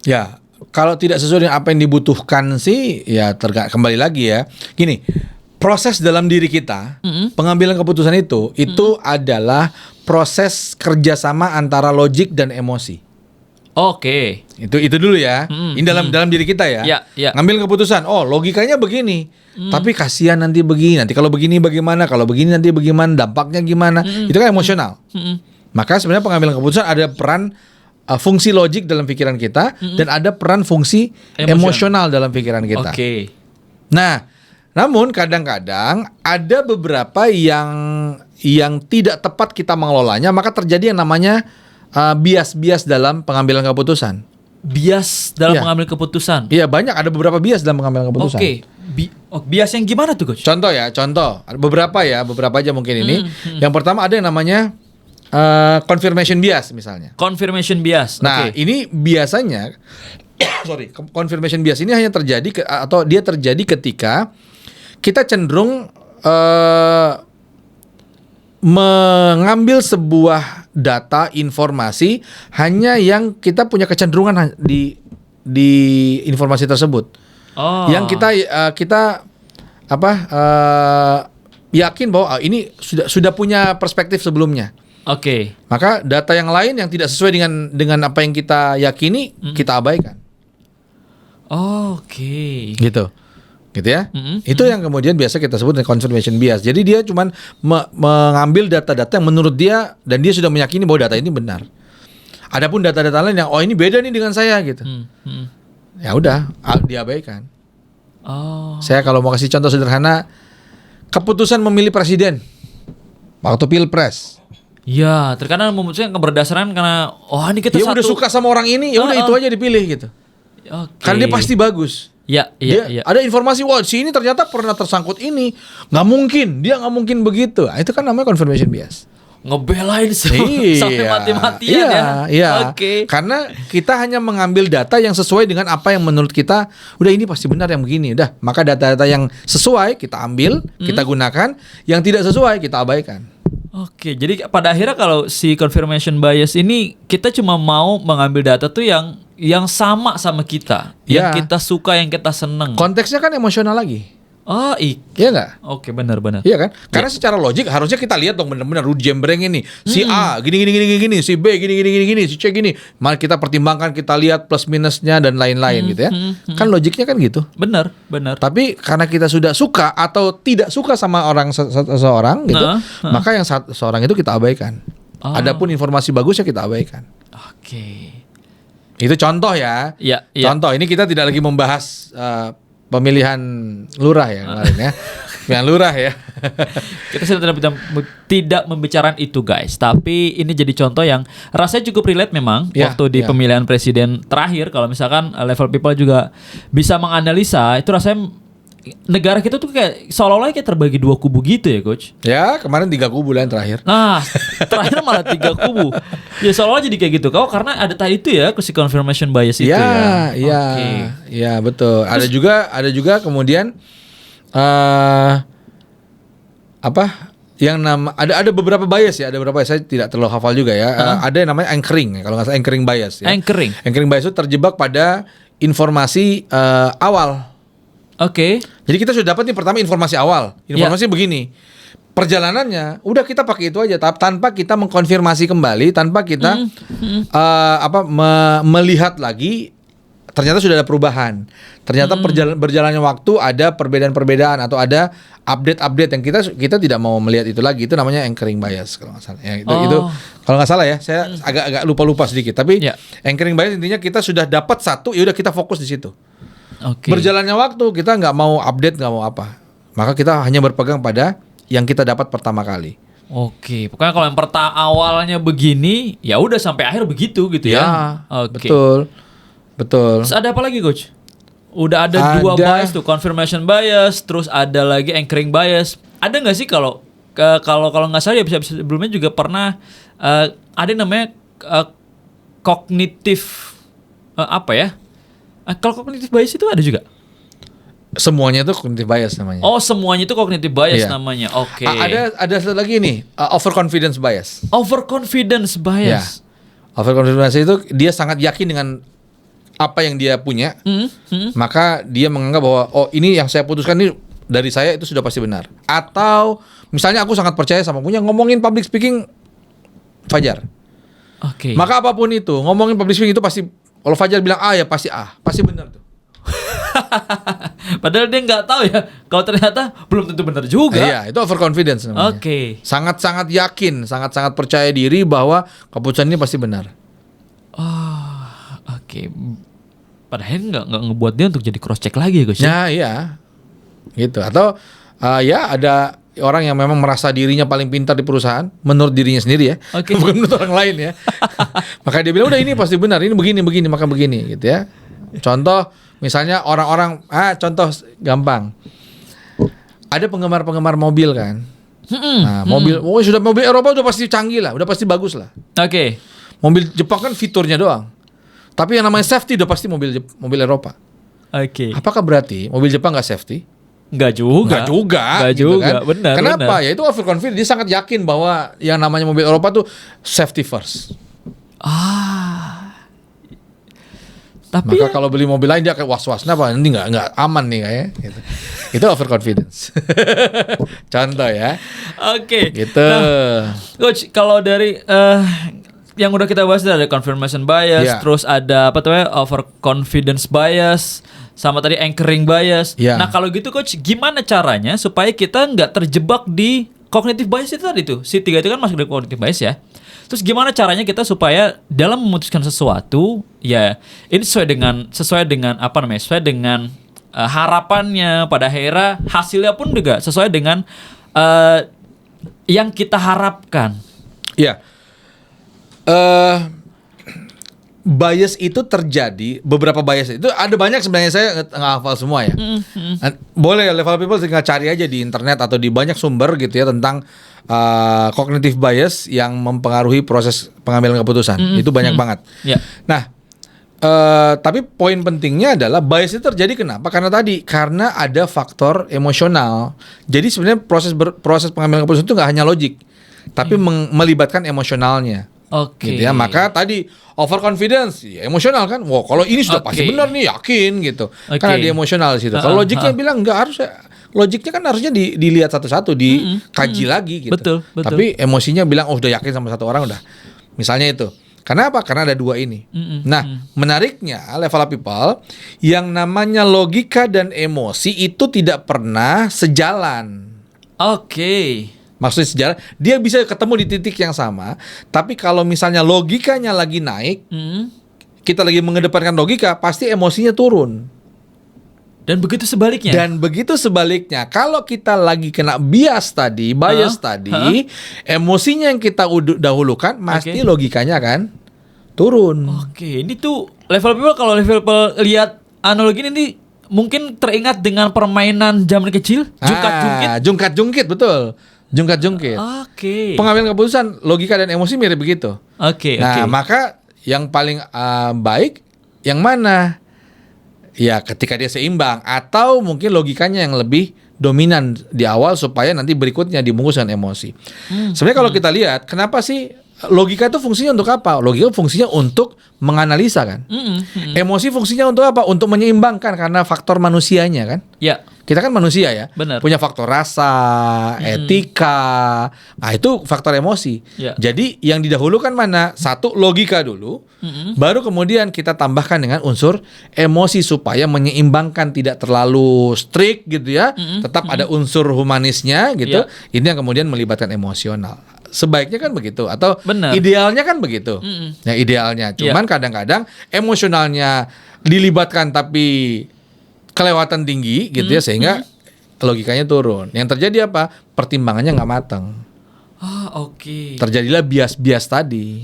Ya. Kalau tidak sesuai dengan apa yang dibutuhkan sih, ya kembali lagi ya. Gini, proses dalam diri kita, pengambilan keputusan itu adalah proses kerjasama antara logik dan emosi. Oke. Itu dulu ya. Ini dalam diri kita ya. Ngambil keputusan, logikanya begini. Tapi kasihan nanti begini. Nanti kalau begini bagaimana? Kalau begini nanti bagaimana? Dampaknya gimana? Itu kan emosional. Maka sebenarnya pengambilan keputusan ada peran fungsi logik dalam pikiran kita dan ada peran fungsi emosional dalam pikiran kita. Okay. Nah, namun kadang-kadang ada beberapa yang tidak tepat kita mengelolanya, maka terjadi yang namanya bias dalam pengambilan keputusan. Bias dalam mengambil keputusan. Iya, banyak, ada beberapa bias dalam pengambilan keputusan. Oke. Bias yang gimana tuh, Coach? Contoh. Ada beberapa aja mungkin ini. Yang pertama ada yang namanya confirmation bias misalnya. Confirmation bias. Nah, ini biasanya confirmation bias ini hanya terjadi dia terjadi ketika kita cenderung mengambil sebuah data informasi hanya yang kita punya kecenderungan di informasi tersebut. Yang kita yakin bahwa ini sudah punya perspektif sebelumnya. Oke. Maka data yang lain yang tidak sesuai dengan apa yang kita yakini, kita abaikan. Oke. Gitu ya. Itu yang kemudian biasa kita sebut dengan confirmation bias. Jadi dia cuman mengambil data-data yang menurut dia dan dia sudah meyakini bahwa data ini benar. Adapun data-data lain yang ini beda nih dengan saya gitu. Ya udah, diabaikan. Saya kalau mau kasih contoh sederhana, keputusan memilih presiden waktu pilpres. Ya, terkadang memutuskan berdasarkan karena ini kita udah suka sama orang ini, ya udah itu aja dipilih gitu. Okay. Karena dia pasti bagus. Iya. Ada informasi, si ini ternyata pernah tersangkut ini, nggak mungkin begitu. Itu kan namanya confirmation bias. Ngebelain sampai mati-matian ya. Iya. Okay. Karena kita hanya mengambil data yang sesuai dengan apa yang menurut kita, udah ini pasti benar yang begini. Udah, maka data-data yang sesuai kita ambil, kita gunakan, yang tidak sesuai kita abaikan. Oke, jadi pada akhirnya kalau si confirmation bias ini kita cuma mau mengambil data tuh yang sama kita, yang kita suka, yang kita seneng. Konteksnya kan emosional lagi. Iya nggak? Oke, benar. Iya kan? Karena secara logik harusnya kita lihat dong benar-benar jembreng ini. Si A gini, si B gini, si C gini. Mari kita pertimbangkan, kita lihat plus minusnya dan lain-lain gitu ya. Kan logiknya kan gitu. Benar. Tapi karena kita sudah suka atau tidak suka sama orang seseorang gitu, maka yang seorang itu kita abaikan. Adapun informasi bagusnya kita abaikan. Oke. Itu contoh ya. Iya. Contoh, ini kita tidak lagi membahas pemilihan lurah ya kemarin ya. Pemilihan lurah ya. Kita sudah tidak membicarakan itu guys. Tapi ini jadi contoh yang rasanya cukup relate memang waktu di pemilihan presiden terakhir. Kalau misalkan level people juga bisa menganalisa, itu rasanya negara kita tuh kayak seolah-olah kayak terbagi dua kubu gitu ya Coach. Ya kemarin 3 kubu lah yang terakhir. Nah terakhir malah 3 kubu. Ya seolah-olah jadi kayak gitu. Apa karena ada tadi itu ya si confirmation bias itu ya. Iya betul. Terus, ada juga kemudian ada beberapa bias ya. Ada beberapa saya tidak terlalu hafal juga ya. Ada yang namanya anchoring kalau nggak salah, anchoring bias ya. Anchoring bias itu terjebak pada informasi awal. Oke. Jadi kita sudah dapat nih pertama informasi awal. Informasinya begini. Perjalanannya udah kita pakai itu aja tanpa kita mengkonfirmasi kembali, tanpa kita melihat lagi ternyata sudah ada perubahan. Ternyata berjalannya waktu ada perbedaan-perbedaan atau ada update-update yang kita tidak mau melihat itu lagi. Itu namanya anchoring bias kalau nggak salah. Ya, itu kalau nggak salah ya, saya agak lupa sedikit. Tapi anchoring bias intinya kita sudah dapat satu, ya udah kita fokus di situ. Berjalannya waktu kita nggak mau update, nggak mau apa, maka kita hanya berpegang pada yang kita dapat pertama kali. Pokoknya kalau yang awalnya begini, ya udah sampai akhir begitu gitu ya. Betul. Terus ada apa lagi, Coach? Udah ada 2 bias tuh, confirmation bias, terus ada lagi anchoring bias. Ada nggak sih kalau nggak salah ya bisa sebelumnya juga pernah ada yang namanya kognitif kalau kognitif bias itu ada juga? Semuanya itu cognitive bias namanya. Semuanya itu cognitive bias namanya. Ada satu lagi nih, overconfidence bias. Overconfidence bias. Overconfidence bias itu dia sangat yakin dengan apa yang dia punya, maka dia menganggap bahwa ini yang saya putuskan ini dari saya itu sudah pasti benar. Atau misalnya aku sangat percaya sama punya ngomongin public speaking Fajar. Maka apapun itu ngomongin public speaking itu pasti, kalau Fajar bilang A ya pasti benar tuh. Padahal dia nggak tahu ya kalau ternyata belum tentu benar juga. Iya, itu overconfidence namanya. Sangat-sangat yakin, sangat-sangat percaya diri bahwa keputusan ini pasti benar. Padahal nggak ngebuat dia untuk jadi cross check lagi ya, Gus? Iya, gitu. Atau ada orang yang memang merasa dirinya paling pintar di perusahaan menurut dirinya sendiri ya, bukan menurut orang lain ya. Maka dia bilang udah ini pasti benar, ini begini maka begini gitu ya. Contoh misalnya orang-orang, contoh gampang. Ada penggemar mobil kan. Mobil, sudah mobil Eropa udah pasti canggih lah, udah pasti bagus lah. Mobil Jepang kan fiturnya doang. Tapi yang namanya safety udah pasti mobil Eropa. Apakah berarti mobil Jepang nggak safety? Nggak juga. Gitu kan? Benar. Kenapa? Ya itu overconfident. Dia sangat yakin bahwa yang namanya mobil Eropa tuh safety first. Tapi maka kalau beli mobil lain dia akan was-was. Kenapa? Ini nggak aman nih kayaknya. Gitu. Itu overconfidence. Contoh ya. Gitu. Nah, Coach, kalau dari yang udah kita bahas ada confirmation bias, terus ada overconfidence bias, sama tadi anchoring bias. Nah kalau gitu, Coach, gimana caranya supaya kita nggak terjebak di cognitive bias itu tadi tuh? Si 3 itu kan masuk dari cognitive bias ya. Terus gimana caranya kita supaya dalam memutuskan sesuatu, ya ini sesuai dengan harapannya, pada akhirnya hasilnya pun juga sesuai dengan yang kita harapkan. Bias itu terjadi, beberapa bias itu ada banyak sebenarnya, saya nggak hafal semua ya. Boleh level people tinggal cari aja di internet atau di banyak sumber gitu ya tentang cognitive bias yang mempengaruhi proses pengambilan keputusan. Itu banyak banget. Nah, tapi poin pentingnya adalah bias itu terjadi kenapa? Karena ada faktor emosional. Jadi sebenarnya proses pengambilan keputusan itu nggak hanya logik, tapi melibatkan emosionalnya. Gitu ya. Maka tadi overconfidence, ya emosional kan. Kalau ini sudah pasti benar nih, yakin gitu. Kan ada emosional di situ. Kalau logiknya bilang nggak harus. Logiknya kan harusnya dilihat satu-satu, dikaji lagi gitu. Betul. Tapi emosinya bilang udah yakin sama satu orang udah. Misalnya itu. Kenapa? Karena ada 2 ini. Nah, menariknya level up people, yang namanya logika dan emosi itu tidak pernah sejalan. Maksudnya sejarah, dia bisa ketemu di titik yang sama, tapi kalau misalnya logikanya lagi naik, kita lagi mengedepankan logika, pasti emosinya turun. Dan begitu sebaliknya. Kalau kita lagi kena bias tadi, emosinya yang kita dahulukan, pasti logikanya kan turun. Ini tuh level people, kalau level people lihat analogi ini mungkin teringat dengan permainan zaman kecil, jungkat-jungkit, betul. Jungkat-jungkit. Pengambilan keputusan logika dan emosi mirip begitu. Maka yang paling baik yang mana? Ya ketika dia seimbang, atau mungkin logikanya yang lebih dominan di awal supaya nanti berikutnya dibungkus dengan emosi. Sebenarnya kalau kita lihat, kenapa sih logika itu fungsinya untuk apa? Logika fungsinya untuk menganalisa kan. Emosi fungsinya untuk apa? Untuk menyeimbangkan karena faktor manusianya kan. Kita kan manusia ya, Benar. punya faktor rasa, etika, nah itu faktor emosi. Ya. Jadi yang didahulukan mana? Satu, logika dulu, baru kemudian kita tambahkan dengan unsur emosi supaya menyeimbangkan, tidak terlalu strict gitu ya, tetap ada unsur humanisnya gitu. Ya. Ini yang kemudian melibatkan emosional. Sebaiknya kan begitu, atau Benar. idealnya kan begitu. Ya idealnya, cuman kadang-kadang emosionalnya dilibatkan tapi kelewatan tinggi gitu ya, sehingga logikanya turun. Yang terjadi apa? Pertimbangannya nggak matang. Oke. Terjadilah bias-bias tadi.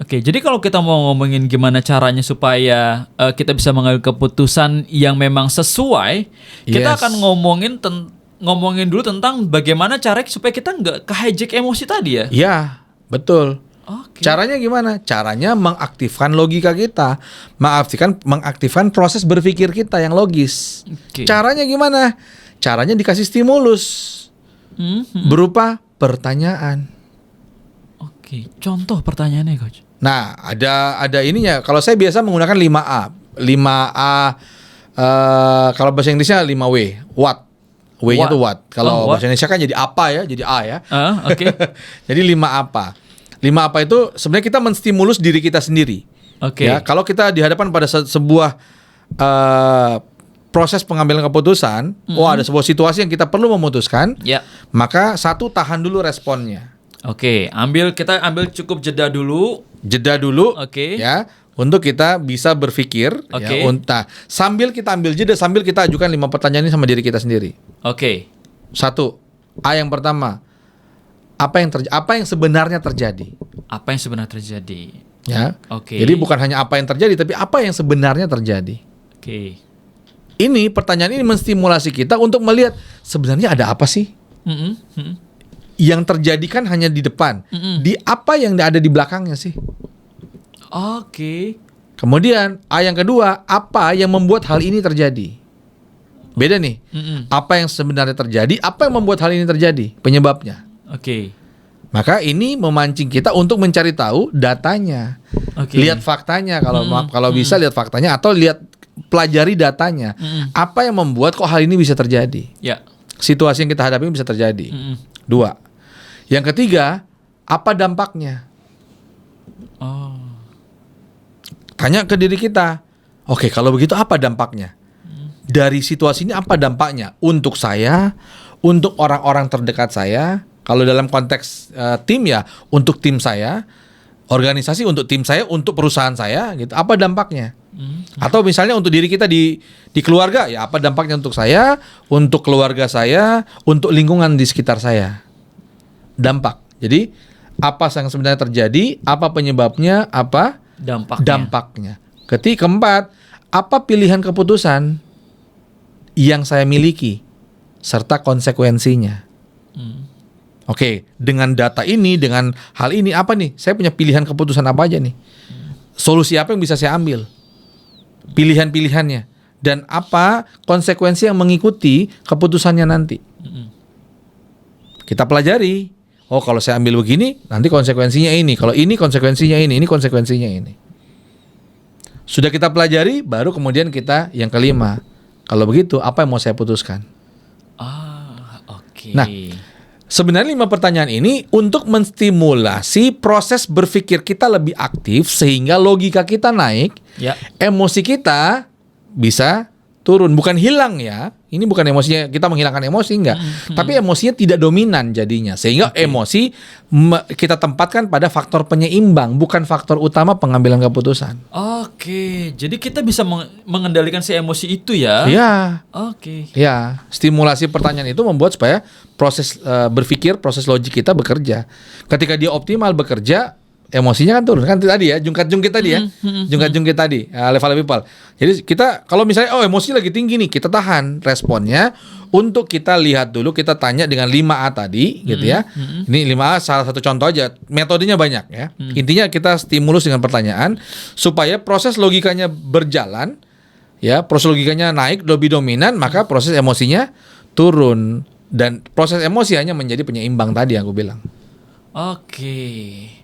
Oke, jadi kalau kita mau ngomongin gimana caranya supaya kita bisa mengambil keputusan yang memang sesuai, kita akan ngomongin dulu tentang bagaimana cara supaya kita nggak ke-hijack emosi tadi ya? Iya, betul. Oke. Caranya gimana? Caranya mengaktifkan logika kita, mengaktifkan proses berpikir kita yang logis. Oke. Caranya gimana? Caranya dikasih stimulus berupa pertanyaan. Oke, contoh pertanyaannya Coach. Nah, ada ininya. Kalau saya biasa menggunakan 5A. 5A kalau bahasa Inggrisnya 5W. What? W-nya tuh what. Kalau bahasa Indonesia kan jadi apa ya, jadi A ya. Oke. Jadi 5 apa. 5 apa itu sebenarnya kita menstimulus diri kita sendiri. Oke. Ya, kalau kita dihadapkan pada sebuah proses pengambilan keputusan, ada sebuah situasi yang kita perlu memutuskan, Ya. maka satu, tahan dulu responnya. Oke, kita ambil cukup jeda dulu. Oke. Ya, untuk kita bisa berpikir. Oke. Ya, nah, sambil kita ambil jeda, sambil kita ajukan 5 pertanyaan ini sama diri kita sendiri. Oke. Satu, A yang pertama, apa yang sebenarnya terjadi? Apa yang sebenarnya terjadi? Ya. Oke. Jadi bukan hanya apa yang terjadi, tapi apa yang sebenarnya terjadi. Oke. Ini pertanyaan ini menstimulasi kita untuk melihat sebenarnya ada apa sih? Yang terjadi kan hanya di depan. Di apa yang ada di belakangnya sih? Oke. Kemudian A yang kedua, apa yang membuat hal ini terjadi? Beda nih. Apa yang sebenarnya terjadi? Apa yang membuat hal ini terjadi? Penyebabnya. Oke. Maka ini memancing kita untuk mencari tahu datanya. Oke. Lihat faktanya kalau bisa lihat faktanya atau pelajari datanya. Apa yang membuat kok hal ini bisa terjadi? Ya. Situasi yang kita hadapi bisa terjadi. 2. Yang ketiga, apa dampaknya? Oh. Tanya ke diri kita. Oke, kalau begitu apa dampaknya? Dari situasi ini apa dampaknya? Untuk saya, untuk orang-orang terdekat saya. Kalau dalam konteks tim ya, untuk tim saya. Organisasi untuk tim saya, untuk perusahaan saya, gitu. Apa dampaknya? Atau misalnya untuk diri kita di keluarga, ya apa dampaknya untuk saya, untuk keluarga saya, untuk lingkungan di sekitar saya. Dampak. Jadi apa yang sebenarnya terjadi, apa penyebabnya, apa dampaknya. Keempat, apa pilihan keputusan yang saya miliki serta konsekuensinya. Oke, dengan data ini, dengan hal ini apa nih? Saya punya pilihan keputusan apa aja nih? Solusi apa yang bisa saya ambil? Pilihan-pilihannya dan apa konsekuensi yang mengikuti keputusannya nanti. Kita pelajari. Oh, kalau saya ambil begini, nanti konsekuensinya ini. Kalau ini konsekuensinya ini konsekuensinya ini. Sudah kita pelajari, baru kemudian kita yang kelima. Kalau begitu, apa yang mau saya putuskan? Oke. Nah, sebenarnya 5 pertanyaan ini untuk menstimulasi proses berpikir kita lebih aktif sehingga logika kita naik, emosi kita bisa turun, bukan hilang ya. Ini bukan emosinya kita menghilangkan emosi, enggak. Tapi emosinya tidak dominan jadinya. Sehingga emosi kita tempatkan pada faktor penyeimbang, bukan faktor utama pengambilan keputusan. Oke, jadi kita bisa mengendalikan si emosi itu ya? Iya. Oke. Ya, stimulasi pertanyaan itu membuat supaya proses berpikir, proses logik kita bekerja. Ketika dia optimal bekerja, emosinya kan turun kan tadi ya, jungkat-jungkit tadi ya, jungkat-jungkit tadi, level people. Jadi kita kalau misalnya emosi lagi tinggi nih, kita tahan responnya untuk kita lihat dulu, kita tanya dengan 5A tadi gitu ya. Ini 5A salah satu contoh aja, metodenya banyak ya. Intinya kita stimulus dengan pertanyaan supaya proses logikanya berjalan ya, proses logikanya naik lebih dominan, maka proses emosinya turun dan proses emosi hanya menjadi penyeimbang tadi yang aku bilang. Oke.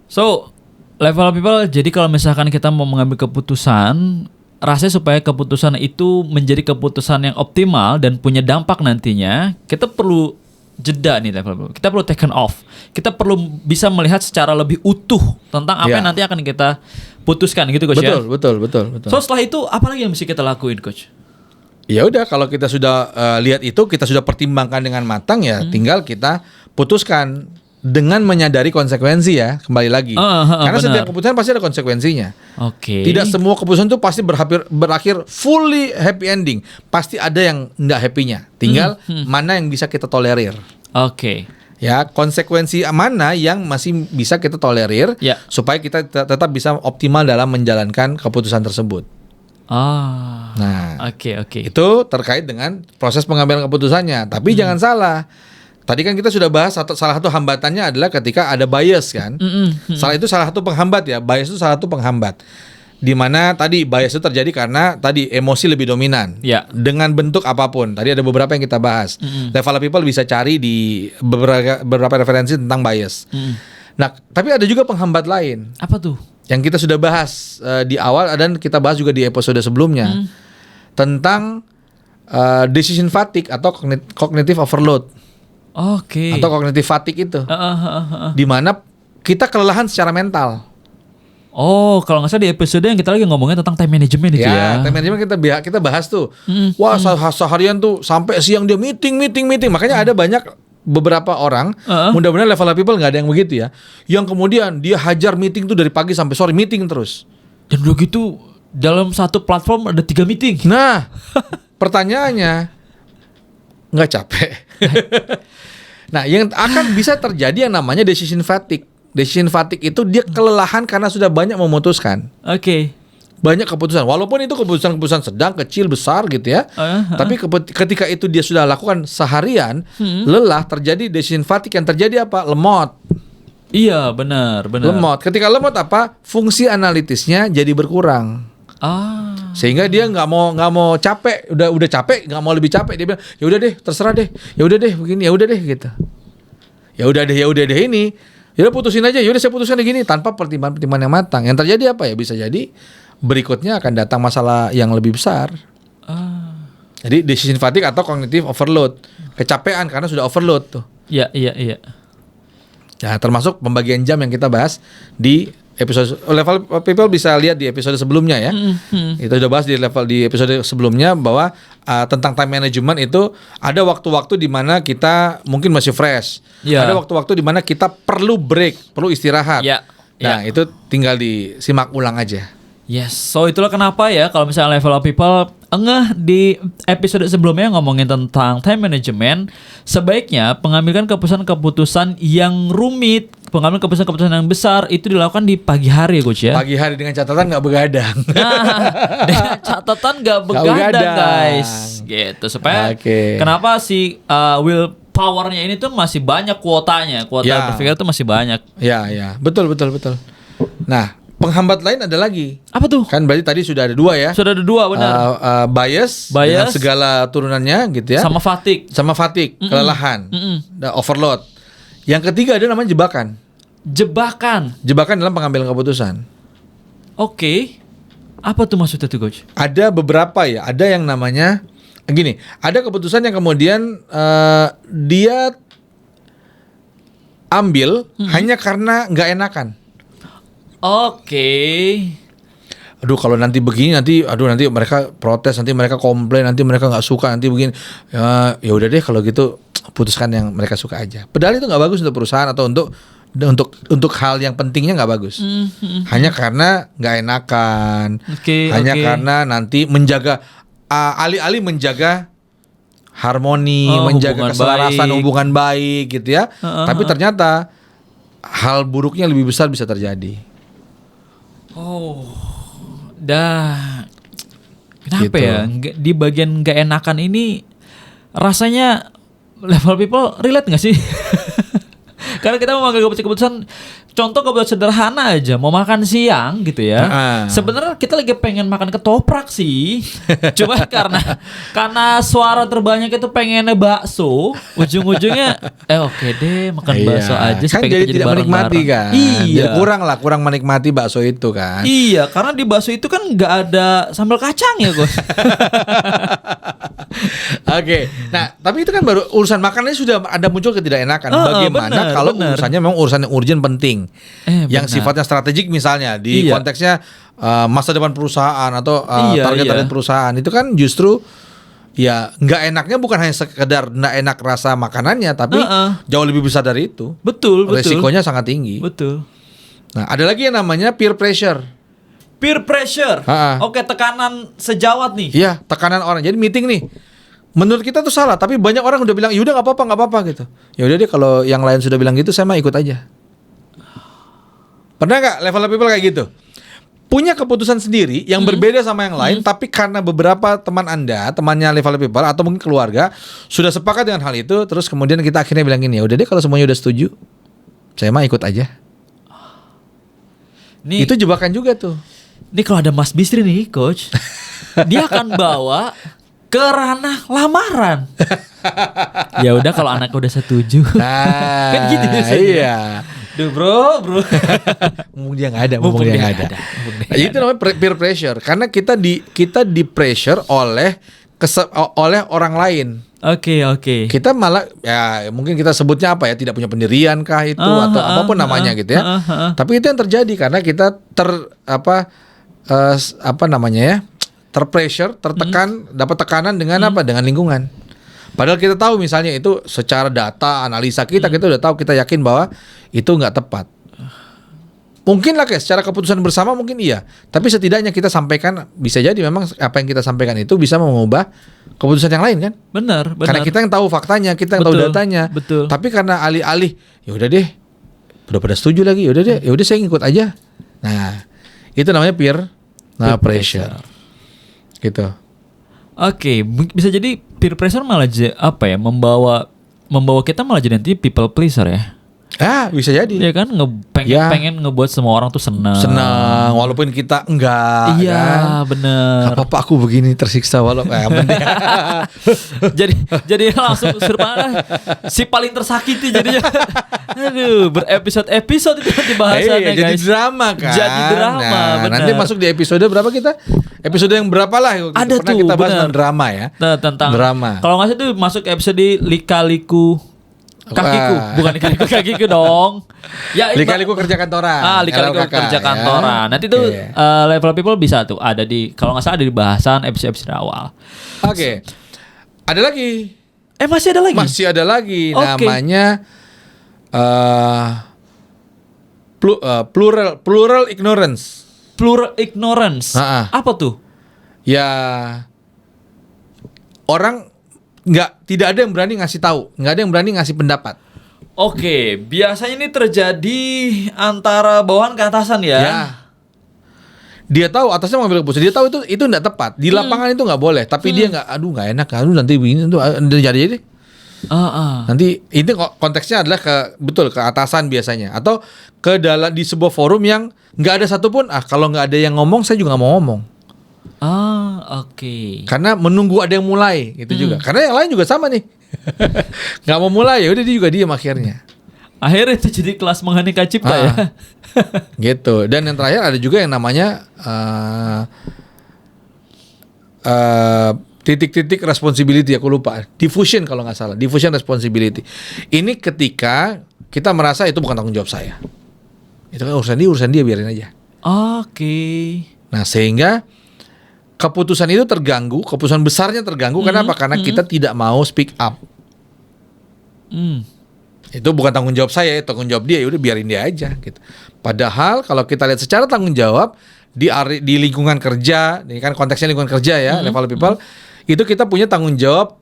So, level people, jadi kalau misalkan kita mau mengambil keputusan, rasanya supaya keputusan itu menjadi keputusan yang optimal dan punya dampak nantinya, kita perlu jeda nih level. Kita perlu taken off. Kita perlu bisa melihat secara lebih utuh tentang apa yang nanti akan kita putuskan gitu Coach ya. Betul. So setelah itu apa lagi yang mesti kita lakuin Coach? Ya udah, kalau kita sudah lihat itu, kita sudah pertimbangkan dengan matang ya, tinggal kita putuskan dengan menyadari konsekuensi ya, kembali lagi. Karena setiap keputusan pasti ada konsekuensinya. Oke. Tidak semua keputusan itu pasti berakhir fully happy ending. Pasti ada yang enggak happy-nya. Tinggal mana yang bisa kita tolerir. Oke. Ya, konsekuensi mana yang masih bisa kita tolerir supaya kita tetap bisa optimal dalam menjalankan keputusan tersebut. Nah, oke. Itu terkait dengan proses pengambilan keputusannya. Tapi jangan salah. Tadi kan kita sudah bahas salah satu hambatannya adalah ketika ada bias kan. Salah satu penghambat ya. Bias itu salah satu penghambat. Di mana tadi bias itu terjadi karena tadi emosi lebih dominan. Dengan bentuk apapun. Tadi ada beberapa yang kita bahas. Level people bisa cari di beberapa referensi tentang bias. Nah, tapi ada juga penghambat lain. Apa tuh? Yang kita sudah bahas di awal dan kita bahas juga di episode sebelumnya tentang decision fatigue atau cognitive overload. Oke. Atau cognitive fatigue itu. Di mana kita kelelahan secara mental. Oh, kalau nggak salah di episode yang kita lagi ngomongin tentang time management itu ya. Time management kita bahas tuh. Wah, seharian tuh sampai siang dia meeting. Makanya ada banyak beberapa orang, mudah-mudahan level people nggak ada yang begitu ya, yang kemudian dia hajar meeting tuh dari pagi sampai sore meeting terus. Dan udah gitu dalam satu platform ada 3 meeting. Nah, pertanyaannya nggak capek? Nah, yang akan bisa terjadi yang namanya decision fatigue. Decision fatigue itu dia kelelahan karena sudah banyak memutuskan. Oke. Banyak keputusan, walaupun itu keputusan sedang, kecil, besar gitu ya. Tapi ketika itu dia sudah lakukan seharian, lelah, terjadi decision fatigue. Yang terjadi apa? Lemot. Iya, benar. Lemot. Ketika lemot apa? Fungsi analitisnya jadi berkurang. Sehingga dia nggak mau capek, udah capek, nggak mau lebih capek. Dia bilang, ya udah deh, terserah deh, ya udah deh begini, ya udah deh gitu. Ya udah deh ini. Ya udah putusin aja, ya udah saya putuskan begini tanpa pertimbangan yang matang. Yang terjadi apa ya? Bisa jadi berikutnya akan datang masalah yang lebih besar. Jadi decision fatigue atau cognitive overload, kecapean karena sudah overload tuh. Iya. Ya, termasuk pembagian jam yang kita bahas di episode level people bisa lihat di episode sebelumnya ya. Kita sudah bahas di episode sebelumnya bahwa tentang time management itu ada waktu-waktu di mana kita mungkin masih fresh. Ada waktu-waktu di mana kita perlu break, perlu istirahat. Nah, itu tinggal disimak ulang aja. Yes, so itulah kenapa ya kalau misalnya level of people di episode sebelumnya ngomongin tentang time management, sebaiknya pengambilan keputusan-keputusan yang rumit, pengambilan keputusan-keputusan yang besar itu dilakukan di pagi hari Coach ya. Pagi hari dengan catatan nggak begadang. Dengan catatan nggak begadang guys, gitu supaya kenapa si willpowernya ini tuh masih banyak kuota berpikir tuh masih banyak. Ya, betul. Nah, penghambat lain ada lagi. Apa tuh? Kan berarti tadi sudah ada 2 ya. Sudah ada 2 benar. Bias dengan segala turunannya gitu ya. Sama fatigue, kelelahan, overload. Yang ketiga ada namanya jebakan. Jebakan dalam pengambilan keputusan. Oke. Apa tuh maksudnya tuh Coach? Ada beberapa ya. Ada yang namanya gini. Ada keputusan yang kemudian dia ambil hanya karena nggak enakan. Oke. Aduh, kalau nanti begini nanti mereka protes, nanti mereka komplain, nanti mereka nggak suka, nanti begini. Ya udah deh kalau gitu putuskan yang mereka suka aja. Padahal itu nggak bagus untuk perusahaan atau untuk hal yang pentingnya nggak bagus. Hanya karena nggak enakan. Karena nanti menjaga alih-alih menjaga harmoni, menjaga keselarasan hubungan baik gitu ya. Tapi ternyata hal buruknya lebih besar bisa terjadi. Kenapa gitu. ya di bagian nggak enakan ini rasanya level people relate nggak sih? Karena kita mau mengambil keputusan, contoh keputusan sederhana aja, mau makan siang gitu ya. Sebenarnya kita lagi pengen makan ketoprak sih. Cuma karena suara terbanyak itu pengennya bakso, ujung-ujungnya oke deh makan bakso aja. Kan jadi tidak menikmati kan. Iya. Jadi kurang menikmati bakso itu kan. Iya, karena di bakso itu kan nggak ada sambal kacang ya, Gus. Oke. Nah, tapi itu kan baru urusan makanannya sudah ada muncul ketidakenakan. Bagaimana kalau urusannya memang urusan yang urgent penting, yang sifatnya strategik misalnya di konteksnya masa depan perusahaan atau target perusahaan, itu kan justru ya nggak enaknya bukan hanya sekedar nggak enak rasa makanannya, tapi jauh lebih besar dari itu. Betul. Resikonya sangat tinggi. Betul. Nah, ada lagi yang namanya peer pressure. Peer pressure. Oke, tekanan sejawat nih. Iya, tekanan orang. Jadi meeting nih, menurut kita tuh salah, tapi banyak orang udah bilang, yaudah nggak apa-apa gitu. Ya udah deh, kalau yang lain sudah bilang gitu, saya mah ikut aja. Pernah nggak level people kayak gitu? Punya keputusan sendiri yang berbeda sama yang lain, tapi karena beberapa teman Anda, temannya level people atau mungkin keluarga sudah sepakat dengan hal itu, terus kemudian kita akhirnya bilang gini, ya udah deh kalau semuanya udah setuju, saya mah ikut aja. Nih, itu jebakan juga tuh. Ini kalau ada Mas Bisri nih, Coach, dia akan bawa ke ranah lamaran. Ya udah kalau anak udah setuju. Kan gitu biasanya. Iya. Duh bro. Mumpung dia nggak ada. Itu namanya peer pressure. Karena kita di pressure oleh orang lain. Oke. Kita malah ya mungkin kita sebutnya apa ya, tidak punya pendirian kah itu atau apapun namanya gitu ya. Tapi itu yang terjadi karena kita terpressure, tertekan, dapat tekanan dengan apa? Dengan lingkungan. Padahal kita tahu misalnya itu secara data analisa kita udah tahu, kita yakin bahwa itu nggak tepat. Mungkin lah secara keputusan bersama mungkin iya, tapi setidaknya kita sampaikan, bisa jadi memang apa yang kita sampaikan itu bisa mengubah keputusan yang lain kan? Benar. Karena kita yang tahu faktanya, kita yang tahu datanya. Betul. Tapi karena alih-alih, ya udah deh, udah pada setuju lagi, ya udah saya ngikut aja. Nah, itu namanya peer pressure. Gitu. Oke, bisa jadi peer pressure malah membawa kita malah jadi nanti people pleaser ya. Bisa jadi. Iya kan, pengen ngebuat semua orang tuh senang. Walaupun kita enggak. Iya, kan? Bener. Gak apa-apa aku begini tersiksa walaupun jadi langsung si paling tersakiti jadinya. Aduh, berepisode-episode itu nanti bahasannya guys. Jadi drama kan. Nah, nanti masuk di episode berapa kita? Episode yang berapa lah? Ada pernah tuh, kita bahas tentang drama ya. Tentang drama. Kalau nggak salah itu masuk episode lika-liku kakiku, bukan lika-liku kakiku dong. Ya, lika-liku kerja kantoran. Lika-liku kerja kantoran. Nanti tuh level people bisa tuh ada di, kalau nggak salah ada di bahasan episode awal. Oke. Ada lagi. Masih ada lagi. Masih ada lagi. Namanya plural ignorance. Plural ignorance. Apa tuh? Ya, orang tidak ada yang berani ngasih tahu, nggak ada yang berani ngasih pendapat. Oke, biasanya ini terjadi antara bawahan ke atasan ya. Dia tahu atasnya mengambil keputusan, dia tahu itu nggak tepat di lapangan, itu nggak boleh, tapi dia nggak enak, nanti begini tuh jadi. Nanti ini konteksnya adalah ke atasan biasanya, atau ke dalam di sebuah forum yang nggak ada satupun. Kalau nggak ada yang ngomong, saya juga nggak mau ngomong. Oke. Karena menunggu ada yang mulai gitu juga. Karena yang lain juga sama nih. Nggak mau mulai, ya udah dia juga diam akhirnya. Akhirnya itu jadi kelas menghanika cipta ya. Gitu. Dan yang terakhir ada juga yang namanya titik-titik responsibility, aku lupa. Diffusion kalau nggak salah. Diffusion responsibility. Ini ketika kita merasa itu bukan tanggung jawab saya. Itu kan urusan dia biarin aja. Oke. Nah, sehingga keputusan itu terganggu, keputusan besarnya terganggu. Kenapa? Karena kita tidak mau speak up. Itu bukan tanggung jawab saya, tanggung jawab dia. Ya udah biarin dia aja gitu. Padahal kalau kita lihat secara tanggung jawab di lingkungan kerja, ini kan konteksnya lingkungan kerja ya, level people, itu kita punya tanggung jawab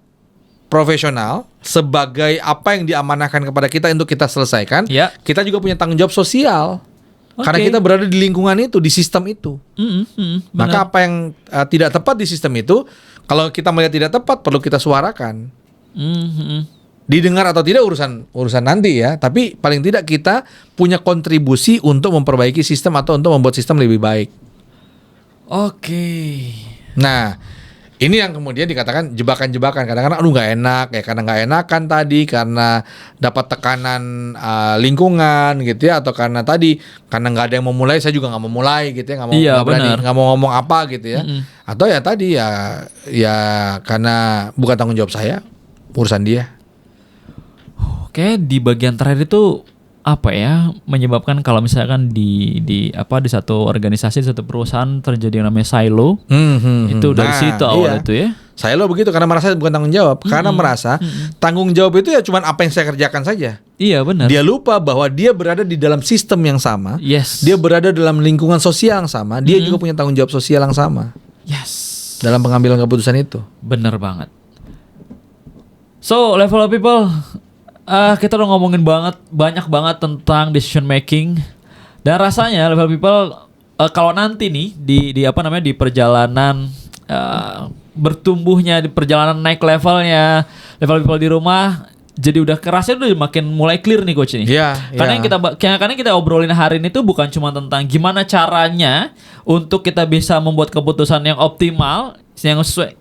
profesional sebagai apa yang diamanahkan kepada kita untuk kita selesaikan. Kita juga punya tanggung jawab sosial. Karena kita berada di lingkungan itu, di sistem itu. Maka apa yang tidak tepat di sistem itu, kalau kita melihat tidak tepat, perlu kita suarakan. Didengar atau tidak urusan nanti ya, tapi paling tidak kita punya kontribusi untuk memperbaiki sistem atau untuk membuat sistem lebih baik. Oke. Nah, ini yang kemudian dikatakan jebakan-jebakan. Kadang-kadang aduh nggak enak ya, karena nggak enakan tadi, karena dapat tekanan lingkungan gitu ya, atau karena nggak ada yang mau mulai, saya juga nggak mau mulai gitu ya, nggak berani, nggak mau ngomong apa gitu ya. Atau ya tadi ya karena bukan tanggung jawab saya, urusan dia. Oke, di bagian terakhir itu apa ya menyebabkan kalau misalkan di satu organisasi, di satu perusahaan terjadi yang namanya silo. Itu dari situ awal itu ya. Silo begitu karena merasa bukan tanggung jawab, karena merasa tanggung jawab itu ya cuma apa yang saya kerjakan saja. Iya benar. Dia lupa bahwa dia berada di dalam sistem yang sama. Yes. Dia berada dalam lingkungan sosial yang sama. Dia juga punya tanggung jawab sosial yang sama. Yes. Dalam pengambilan keputusan itu. Bener banget. So level of people, kita udah ngomongin banyak banget tentang decision making, dan rasanya level people kalau nanti nih di perjalanan bertumbuhnya, di perjalanan naik level people di rumah, jadi udah kerasnya udah makin mulai clear nih coach nih. Karena yang kita obrolin hari ini tuh bukan cuma tentang gimana caranya untuk kita bisa membuat keputusan yang optimal,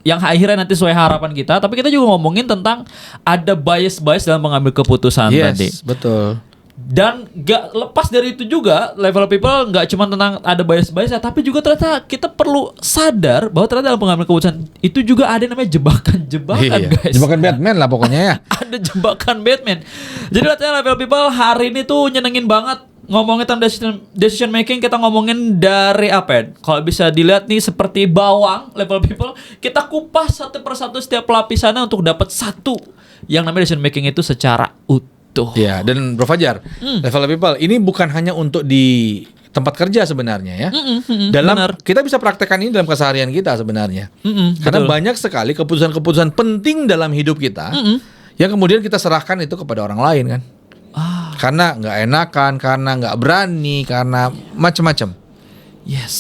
yang akhirnya nanti sesuai harapan kita, tapi kita juga ngomongin tentang ada bias dalam mengambil keputusan tadi. Yes, betul. Dan gak lepas dari itu juga, level people gak cuma tentang ada bias tapi juga ternyata kita perlu sadar bahwa ternyata dalam pengambil keputusan itu juga ada namanya jebakan guys. Jebakan Batman lah pokoknya ya. Ada jebakan Batman. Jadi ternyata level people hari ini tuh nyenengin banget ngomongin tentang decision making. Kita ngomongin dari apa ya, kalau bisa dilihat nih seperti bawang level people, kita kupas satu persatu setiap lapisannya untuk dapat satu yang namanya decision making itu secara utuh. Ya, dan Bro Fajar, level people ini bukan hanya untuk di tempat kerja sebenarnya ya. Kita bisa praktekkan ini dalam keseharian kita sebenarnya. Karena banyak sekali keputusan-keputusan penting dalam hidup kita yang kemudian kita serahkan itu kepada orang lain kan. Karena nggak enakan, karena nggak berani, karena macam-macam. Yes.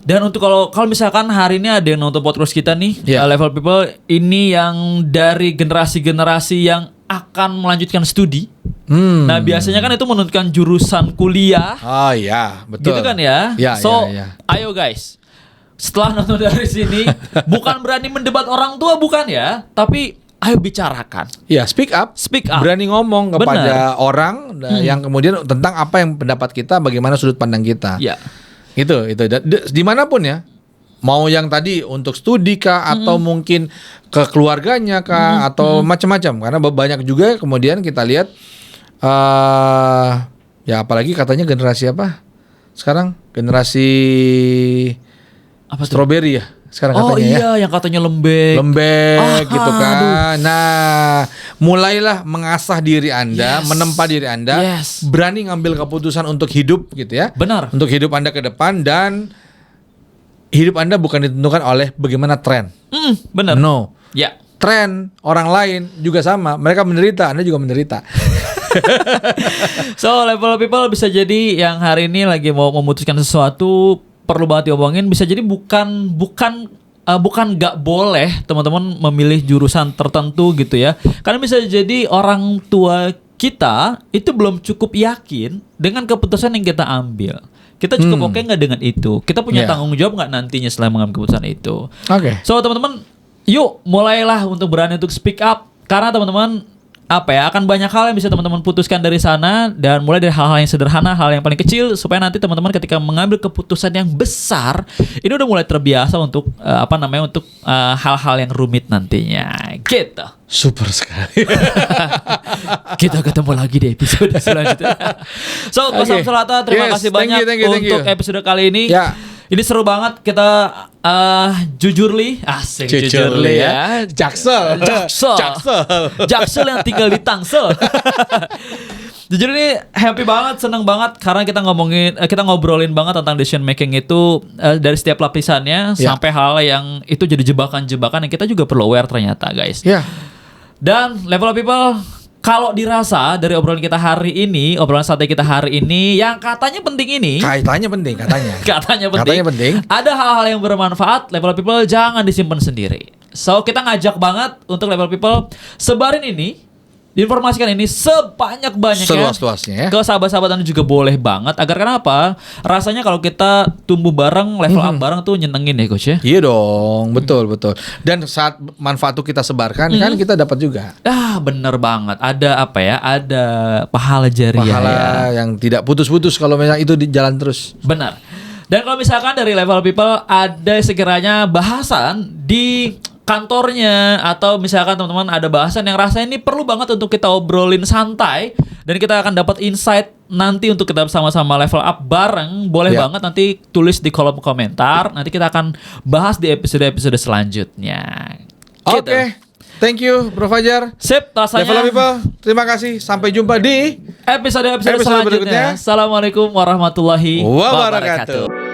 Dan untuk kalau misalkan hari ini ada yang nonton podcast kita nih, level people ini yang dari generasi-generasi yang akan melanjutkan studi. Nah biasanya kan itu menentukan jurusan kuliah. Oh iya, betul. Gitu kan ya. Ayo guys, setelah nonton dari sini, bukan berani mendebat orang tua, bukan ya, tapi ayo bicarakan. Ya, speak up. Berani ngomong kepada orang yang kemudian tentang apa yang pendapat kita, bagaimana sudut pandang kita. Ya. Itu dimanapun ya. Mau yang tadi untuk studi kah, atau mungkin ke keluarganya kah, atau macam-macam. Karena banyak juga kemudian kita lihat ya apalagi katanya generasi apa? Sekarang generasi apa strawberry ya sekarang katanya. Oh iya, yang katanya lembek gitu kan. Nah, mulailah mengasah diri Anda, menempa diri Anda, berani ngambil keputusan untuk hidup gitu ya. Benar. Untuk hidup Anda ke depan, dan hidup Anda bukan ditentukan oleh bagaimana tren. Benar. No. Ya. Tren orang lain juga sama. Mereka menderita, Anda juga menderita. So level people bisa jadi yang hari ini lagi mau memutuskan sesuatu perlu banget diomongin. Bisa jadi bukan nggak boleh teman-teman memilih jurusan tertentu gitu ya. Karena bisa jadi orang tua kita itu belum cukup yakin dengan keputusan yang kita ambil. Kita cukup oke nggak dengan itu? Kita punya tanggung jawab nggak nantinya setelah mengambil keputusan itu? So teman-teman, yuk mulailah untuk berani untuk speak up. Karena teman-teman akan banyak hal yang bisa teman-teman putuskan dari sana, dan mulai dari hal-hal yang sederhana, hal yang paling kecil, supaya nanti teman-teman ketika mengambil keputusan yang besar ini udah mulai terbiasa untuk untuk hal-hal yang rumit nantinya. Gitu. Super sekali. Kita ketemu lagi di episode selanjutnya. So, Kosam Selata, terima kasih banyak untuk episode kali ini. Ini seru banget. Kita jujurli, asik jujurli ya. Jaksel yang tinggal di Tangsel. Jujur ini happy banget, seneng banget karena kita ngobrolin banget tentang decision making itu dari setiap lapisannya sampai hal yang itu jadi jebakan-jebakan yang kita juga perlu aware ternyata, guys. Dan level of people, kalau dirasa dari obrolan kita hari ini, obrolan santai kita hari ini yang katanya penting ini, katanya penting, ada hal-hal yang bermanfaat, level of people jangan disimpan sendiri. So kita ngajak banget untuk level of people sebarin ini Informasikan ini sebanyak-banyaknya, seluas-luasnya ya. Ke sahabat-sahabat Anda juga boleh banget. Agar kenapa? Rasanya kalau kita tumbuh bareng, level up bareng tuh nyenengin ya Coach ya. Iya dong, betul. Dan saat manfaat itu kita sebarkan kan kita dapat juga. Bener banget. Ada apa ya? Ada pahala jariah. Pahala yang tidak putus-putus kalau misalnya itu di jalan terus. Benar. Dan kalau misalkan dari Level People ada sekiranya bahasan di kantornya, atau misalkan teman-teman ada bahasan yang rasanya ini perlu banget untuk kita obrolin santai dan kita akan dapat insight nanti untuk kita sama-sama level up bareng, boleh banget nanti tulis di kolom komentar. Nanti kita akan bahas di episode-episode selanjutnya. Oke. Thank you Bro Fajar. Sip, rasanya Level People, terima kasih. Sampai jumpa di episode selanjutnya. Assalamualaikum warahmatullahi wabarakatuh.